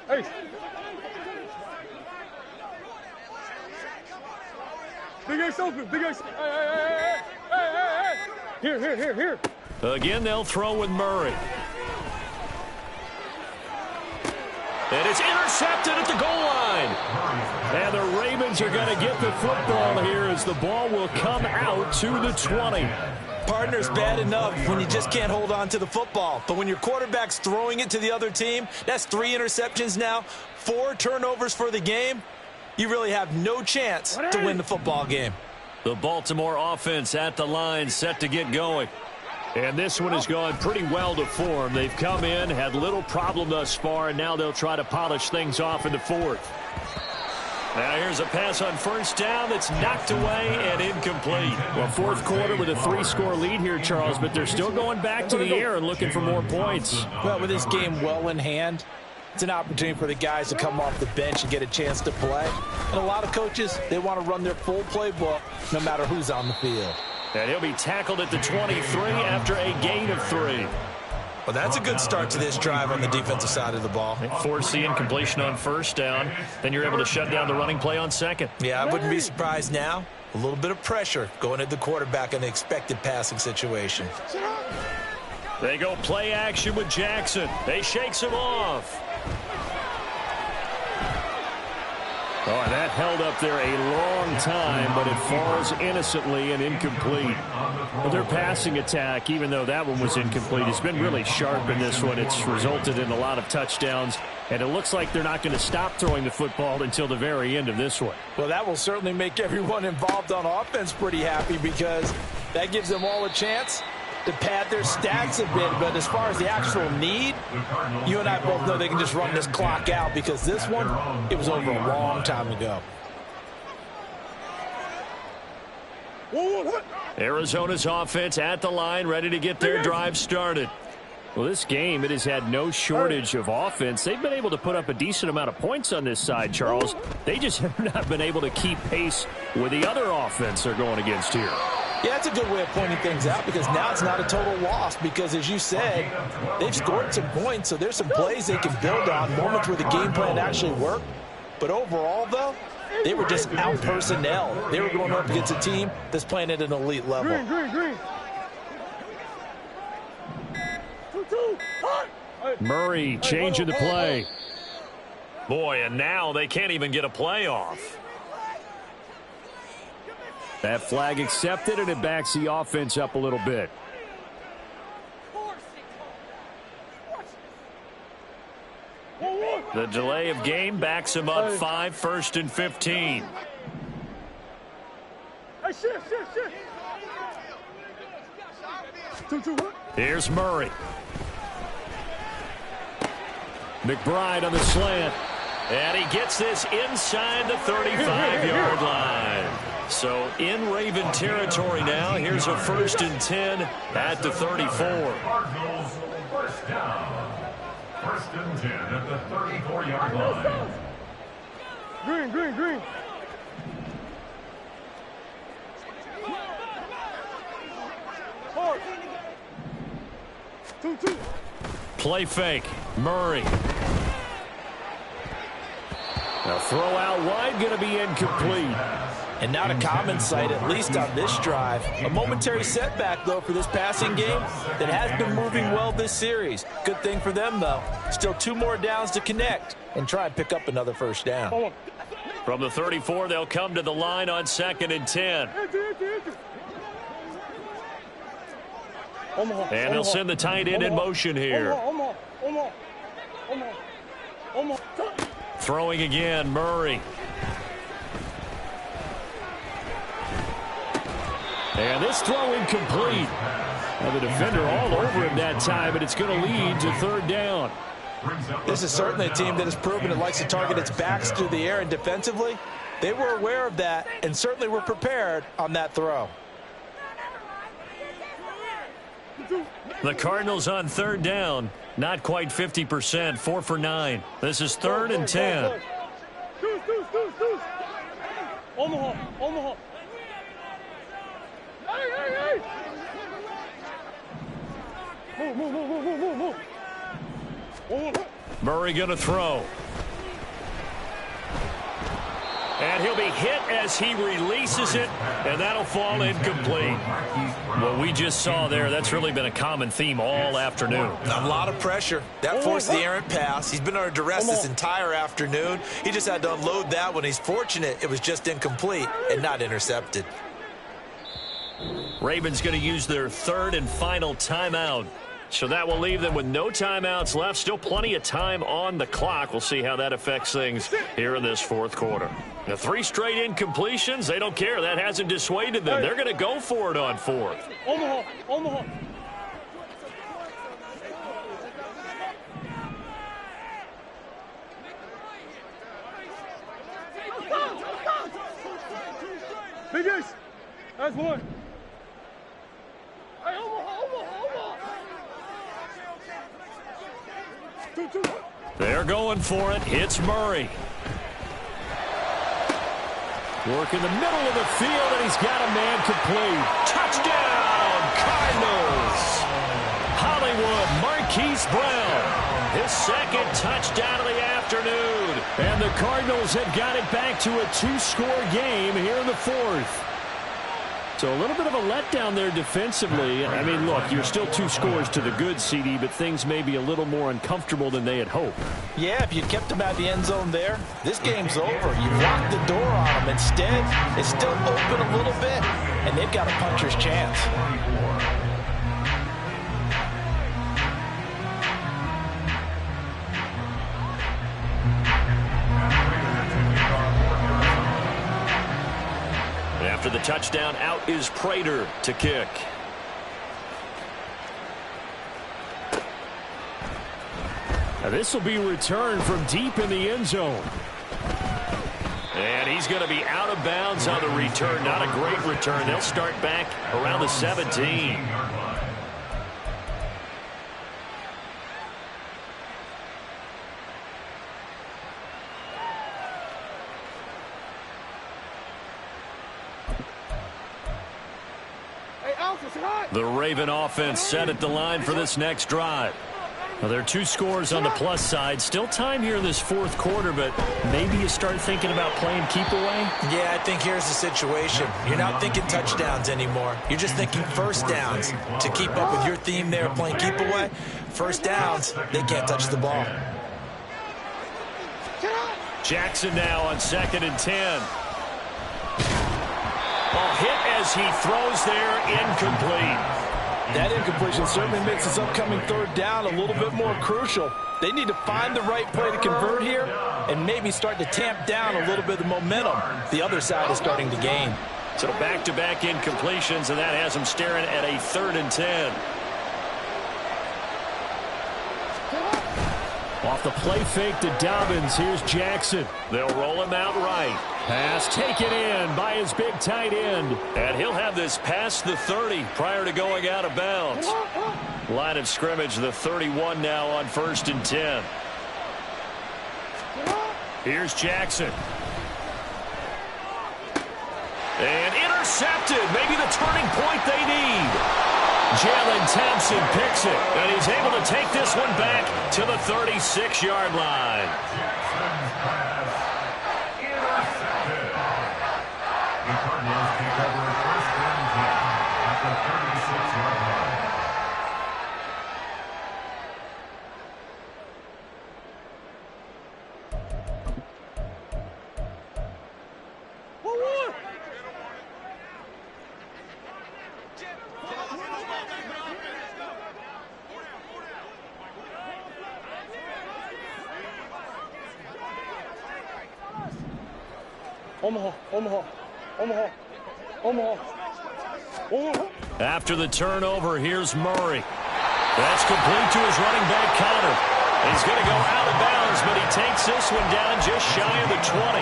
Ace. Big Ace open. Hey. Here. Again, they'll throw with Murray. And it's intercepted at the goal line. And the Ravens are going to get the football here as the ball will come out to the 20. Partner's bad enough when you just can't hold on to the football. But when your quarterback's throwing it to the other team, that's 3 interceptions now, 4 turnovers for the game. You really have no chance to win the football game. The Baltimore offense at the line set to get going. And this one has gone pretty well to form. They've come in, had little problem thus far, and now they'll try to polish things off in the 4th. Now here's a pass on 1st down that's knocked away and incomplete. Well, 4th quarter with a 3-score lead here, Charles, but they're still going back to the air and looking for more points. Well, with this game well in hand, it's an opportunity for the guys to come off the bench and get a chance to play. And a lot of coaches, they want to run their full playbook no matter who's on the field. And he'll be tackled at the 23 after a gain of 3. Well, that's a good start to this drive on the defensive side of the ball. Force the incompletion on 1st down. Then you're able to shut down the running play on 2nd. Yeah, I wouldn't be surprised now. A little bit of pressure going at the quarterback in an expected passing situation. They go play action with Jackson. They shakes him off. Oh, and that held up there a long time, but it falls innocently and incomplete. Well, their passing attack, even though that one was incomplete, has been really sharp in this one. It's resulted in a lot of touchdowns, and it looks like they're not going to stop throwing the football until the very end of this one. Well, that will certainly make everyone involved on offense pretty happy because that gives them all a chance to pad their stats a bit, but as far as the actual need, you and I both know they can just run this clock out because this one, it was over a long time ago. Arizona's offense at the line, ready to get their drive started. Well, this game, it has had no shortage of offense. They've been able to put up a decent amount of points on this side, Charles. They just have not been able to keep pace with the other offense they're going against here. Yeah, that's a good way of pointing things out because now it's not a total loss because, as you said, they've scored some points, so there's some plays they can build on, moments where the game plan actually worked. But overall, though, they were just out-personnel. They were going up against a team that's playing at an elite level. Green. Murray changing the play. Boy, and now they can't even get a play off. That flag accepted, and it backs the offense up a little bit. The delay of game backs him up 5, 1st and 15. Here's Murray. McBride on the slant. And he gets this inside the 35-yard line. So in Raven territory now. Here's a 1st and 10 at the 34. Cardinals first down. 1st and 10 at the 34-yard line. Green. Hard. 2. Play fake. Murray. A throw out wide, going to be incomplete. And not a common sight, at least on this drive. A momentary setback, though, for this passing game that has been moving well this series. Good thing for them, though. Still 2 more downs to connect and try and pick up another 1st down. From the 34, they'll come to the line on 2nd and 10. And they'll send the tight end in motion here. Throwing again, Murray. And this throw incomplete. Now the defender all over him that time, but it's going to lead to 3rd down. This is certainly a team that has proven it likes to target its backs through the air, and defensively, they were aware of that and certainly were prepared on that throw. The Cardinals on 3rd down. Not quite 50%, 4 for 9. This is 3rd and 10. Omaha. Hey. Move. Murray going to throw. And he'll be hit as he releases it, and that'll fall incomplete. What we just saw there, that's really been a common theme all afternoon. A lot of pressure. That forced the errant pass. He's been under duress this entire afternoon. He just had to unload that one. He's fortunate it was just incomplete and not intercepted. Ravens going to use their 3rd and final timeout. So that will leave them with no timeouts left. Still plenty of time on the clock. We'll see how that affects things here in this 4th quarter. The 3 straight incompletions, they don't care. That hasn't dissuaded them. They're going to go for it on 4th. Omaha. Big Ace. That's 1. Hey, Omaha. 2. They're going for it. It's Murray. Work in the middle of the field, and he's got a man complete. Touchdown, Cardinals. Hollywood Marquise Brown. His 2nd touchdown of the afternoon. And the Cardinals have got it back to a 2-score game here in the 4th. So a little bit of a letdown there defensively. I mean, look, you're still 2 scores to the good, CD, but things may be a little more uncomfortable than they had hoped. Yeah, if you'd kept them at the end zone there, this game's over. You've locked the door on them. Instead, it's still open a little bit, and they've got a puncher's chance. After the touchdown, out is Prater to kick. This will be returned from deep in the end zone. And he's going to be out of bounds on the return. Not a great return. They'll start back around the 17. The Raven offense set at the line for this next drive. Well, there are 2 scores on the plus side. Still time here in this fourth quarter, but maybe you start thinking about playing keep away? Yeah, I think here's the situation. You're not thinking touchdowns anymore. You're just thinking first downs. To keep up with your theme there, playing keep away, first downs, they can't touch the ball. Jackson now on 2nd and 10. Hit as he throws there, incomplete. That incompletion certainly makes this upcoming third down a little bit more crucial. They need to find the right play to convert here and maybe start to tamp down a little bit of the momentum the other side is starting to gain. So back-to-back incompletions, and that has them staring at a 3rd and 10. Off the play fake to Dobbins, here's Jackson. They'll roll him out right. Pass taken in by his big tight end. And he'll have this past the 30 prior to going out of bounds. Line of scrimmage, the 31 now on 1st and 10. Here's Jackson. And intercepted. Maybe the turning point they need. Jalen Thompson picks it, and he's able to take this one back to the 36-yard line. The Cardinals take over first and 10 at the 36-yard line. After the turnover, here's Murray. That's complete to his running back, Connor. He's going to go out of bounds, but he takes this one down just shy of the 20.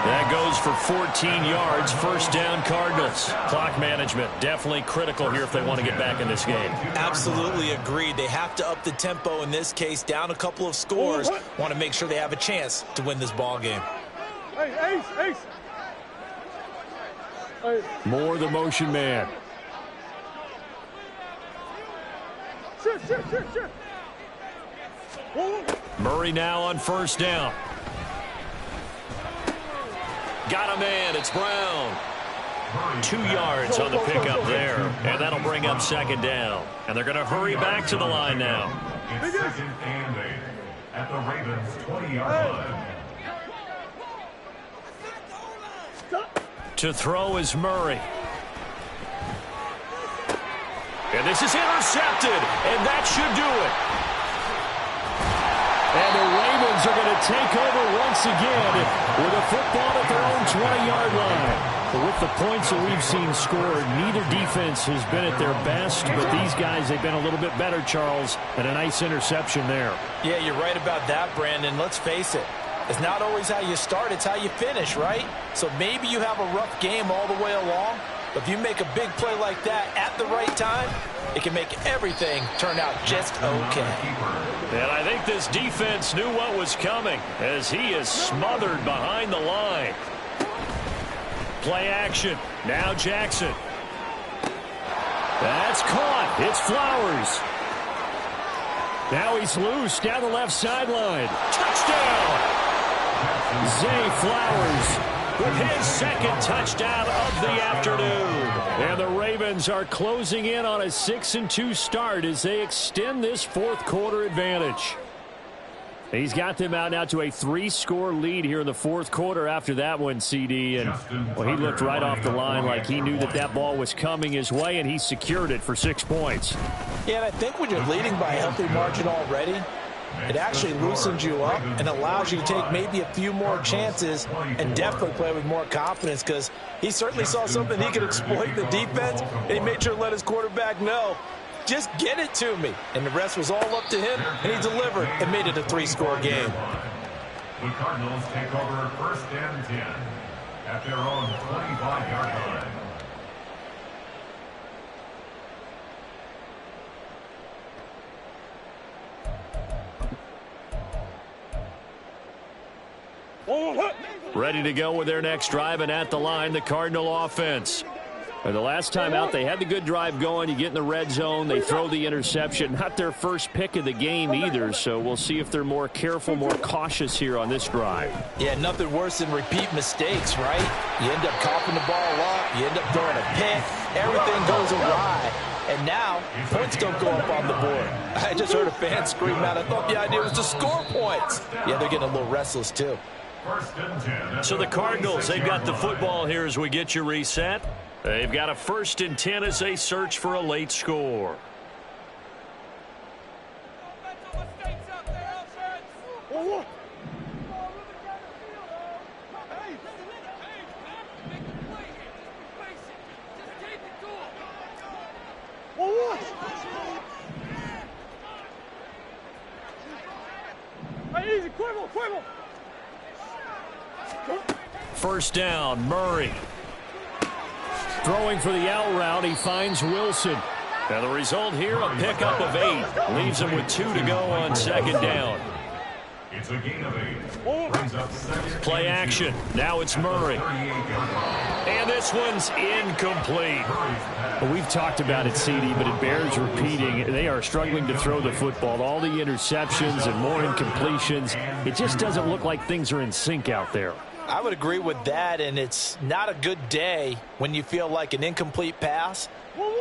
That goes for 14 yards. First down, Cardinals. Clock management definitely critical here if they want to get back in this game. Absolutely agreed. They have to up the tempo in this case, down a couple of scores. Want to make sure they have a chance to win this ball game. Hey, Ace. More the motion man. Shit. Murray now on first down. Got a man. It's Brown. 2 yards on the pickup there. And that'll bring up second down. And they're going to hurry back to the line now. It's 2nd and 8 at the Ravens' 20-yard line. To throw is Murray. And this is intercepted. And that should do it. And the Ravens are going to take over once again with a football at their own 20-yard line. But with the points that we've seen scored, neither defense has been at their best, but these guys, they've been a little bit better, Charles, and a nice interception there. Yeah, you're right about that, Brandon. Let's face it. It's not always how you start, it's how you finish, right? So maybe you have a rough game all the way along, but if you make a big play like that at the right time, it can make everything turn out just okay. And I think this defense knew what was coming as he is smothered behind the line. Play action. Now Jackson. That's caught. It's Flowers. Now he's loose down the left sideline. Touchdown! Zay Flowers with his second touchdown of the afternoon. And the Ravens are closing in on a 6-2 start as they extend this fourth quarter advantage. He's got them out now to a 3-score lead here in the fourth quarter after that one, CD. And well, he looked right off the line like he knew that that ball was coming his way, and he secured it for 6 points. Yeah, and I think when you're leading by a healthy margin already, it actually loosens you up and allows you to take maybe a few more chances and definitely play with more confidence, because he certainly saw something he could exploit in the defense, and he made sure to let his quarterback know, Just get it to me. And the rest was all up to him, and he delivered and made it a 3-score game. The Cardinals take over 1st and 10 at their own 25-yard line. Ready to go with their next drive, and at the line, the Cardinal offense. And the last time out, they had the good drive going. You get in the red zone, they throw the interception. Not their first pick of the game either, so we'll see if they're more careful, more cautious here on this drive. Yeah, nothing worse than repeat mistakes, right? You end up coughing the ball up, you end up throwing a pick, everything goes awry. And now, points don't go up on the board. I just heard a fan scream out. I thought the idea was to score points. Yeah, they're getting a little restless, too. So the Cardinals, they've got the football here as we get you reset. They've got a 1st and 10 as they search for a late score. Easy, Quibble. 1st down, Murray. Throwing for the out route, he finds Wilson. And the result here, a pickup of 8. Leaves him with 2 to go on 2nd down. It's a gain of 8. Brings up 2nd. Play action. Now it's Murray. And this one's incomplete. Well, we've talked about it, CD, but it bears repeating. They are struggling to throw the football. All the interceptions and more incompletions. It just doesn't look like things are in sync out there. I would agree with that, and it's not a good day when you feel like an incomplete pass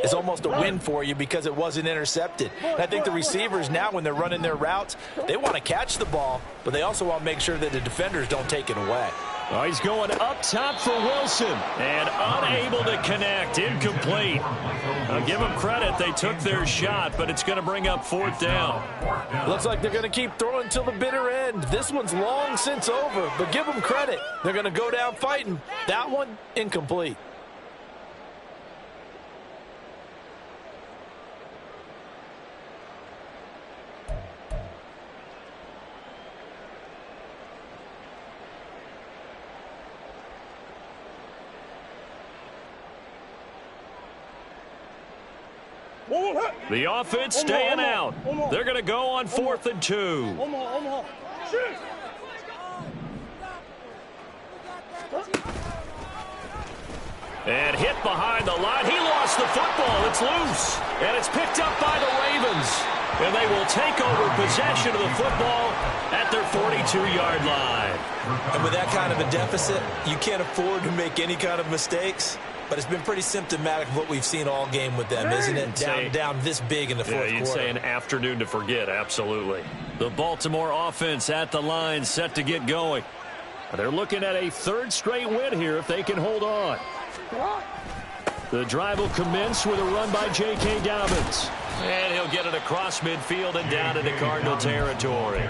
is almost a win for you because it wasn't intercepted. And I think the receivers now, when they're running their routes, they want to catch the ball, but they also want to make sure that the defenders don't take it away. Oh, he's going up top for Wilson and unable to connect. Incomplete. I'll give them credit. They took their shot, but it's going to bring up 4th down. Looks like they're going to keep throwing till the bitter end. This one's long since over, but give them credit. They're going to go down fighting. That one, incomplete. The offense staying out. They're going to go on 4th and 2. And hit behind the line. He lost the football. It's loose. And it's picked up by the Ravens. And they will take over possession of the football at their 42-yard line. And with that kind of a deficit, you can't afford to make any kind of mistakes. But it's been pretty symptomatic of what we've seen all game with them, isn't it? Down this big in the fourth quarter. You'd say an afternoon to forget, absolutely. The Baltimore offense at the line, set to get going. They're looking at a 3rd straight win here if they can hold on. The drive will commence with a run by J.K. Dobbins. And he'll get it across midfield and down into Cardinal territory.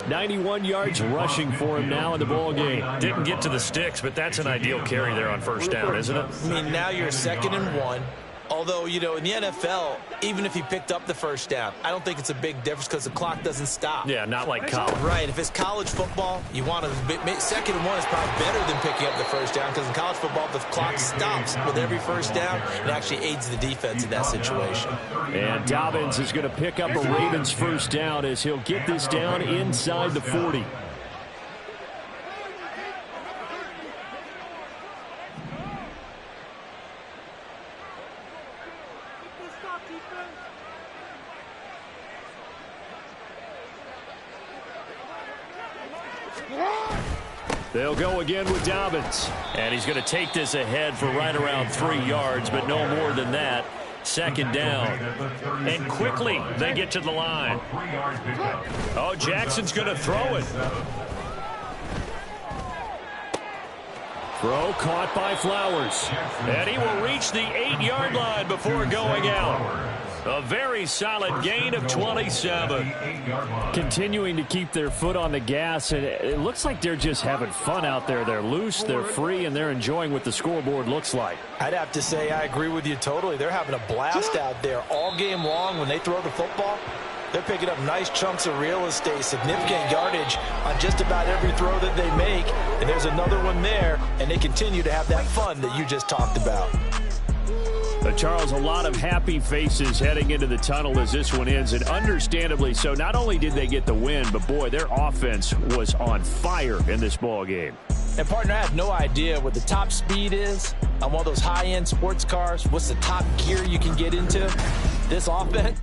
91 yards rushing for him now in the ball game. Didn't get to the sticks, but that's an ideal carry there on 1st down, isn't it? I mean, now you're 2nd and 1. Although, you know, in the NFL, even if he picked up the 1st down, I don't think it's a big difference because the clock doesn't stop. Yeah, not like college. Right. If it's college football, you want to 2nd and 1 is probably better than picking up the 1st down because in college football, the clock stops with every 1st down. It actually aids the defense in that situation. And Dobbins is going to pick up a Ravens 1st down as he'll get this down inside the 40. They'll go again with Dobbins. And he's going to take this ahead for right around 3 yards, but no more than that. 2nd down. And quickly they get to the line. Oh, Jackson's going to throw it. Throw caught by Flowers. And he will reach the 8-yard line before going out. A very solid gain of 27. Continuing to keep their foot on the gas, and it looks like they're just having fun out there. They're loose, they're free, and they're enjoying what the scoreboard looks like. I'd have to say I agree with you totally. They're having a blast out there all game long. When they throw the football, they're picking up nice chunks of real estate, significant yardage on just about every throw that they make. And there's another one there, and they continue to have that fun that you just talked about. Charles, a lot of happy faces heading into the tunnel as this one ends, and understandably so. Not only did they get the win, but boy, their offense was on fire in this ball game. And partner, I have no idea what the top speed is on one of those high-end sports cars. What's the top gear you can get into? This offense,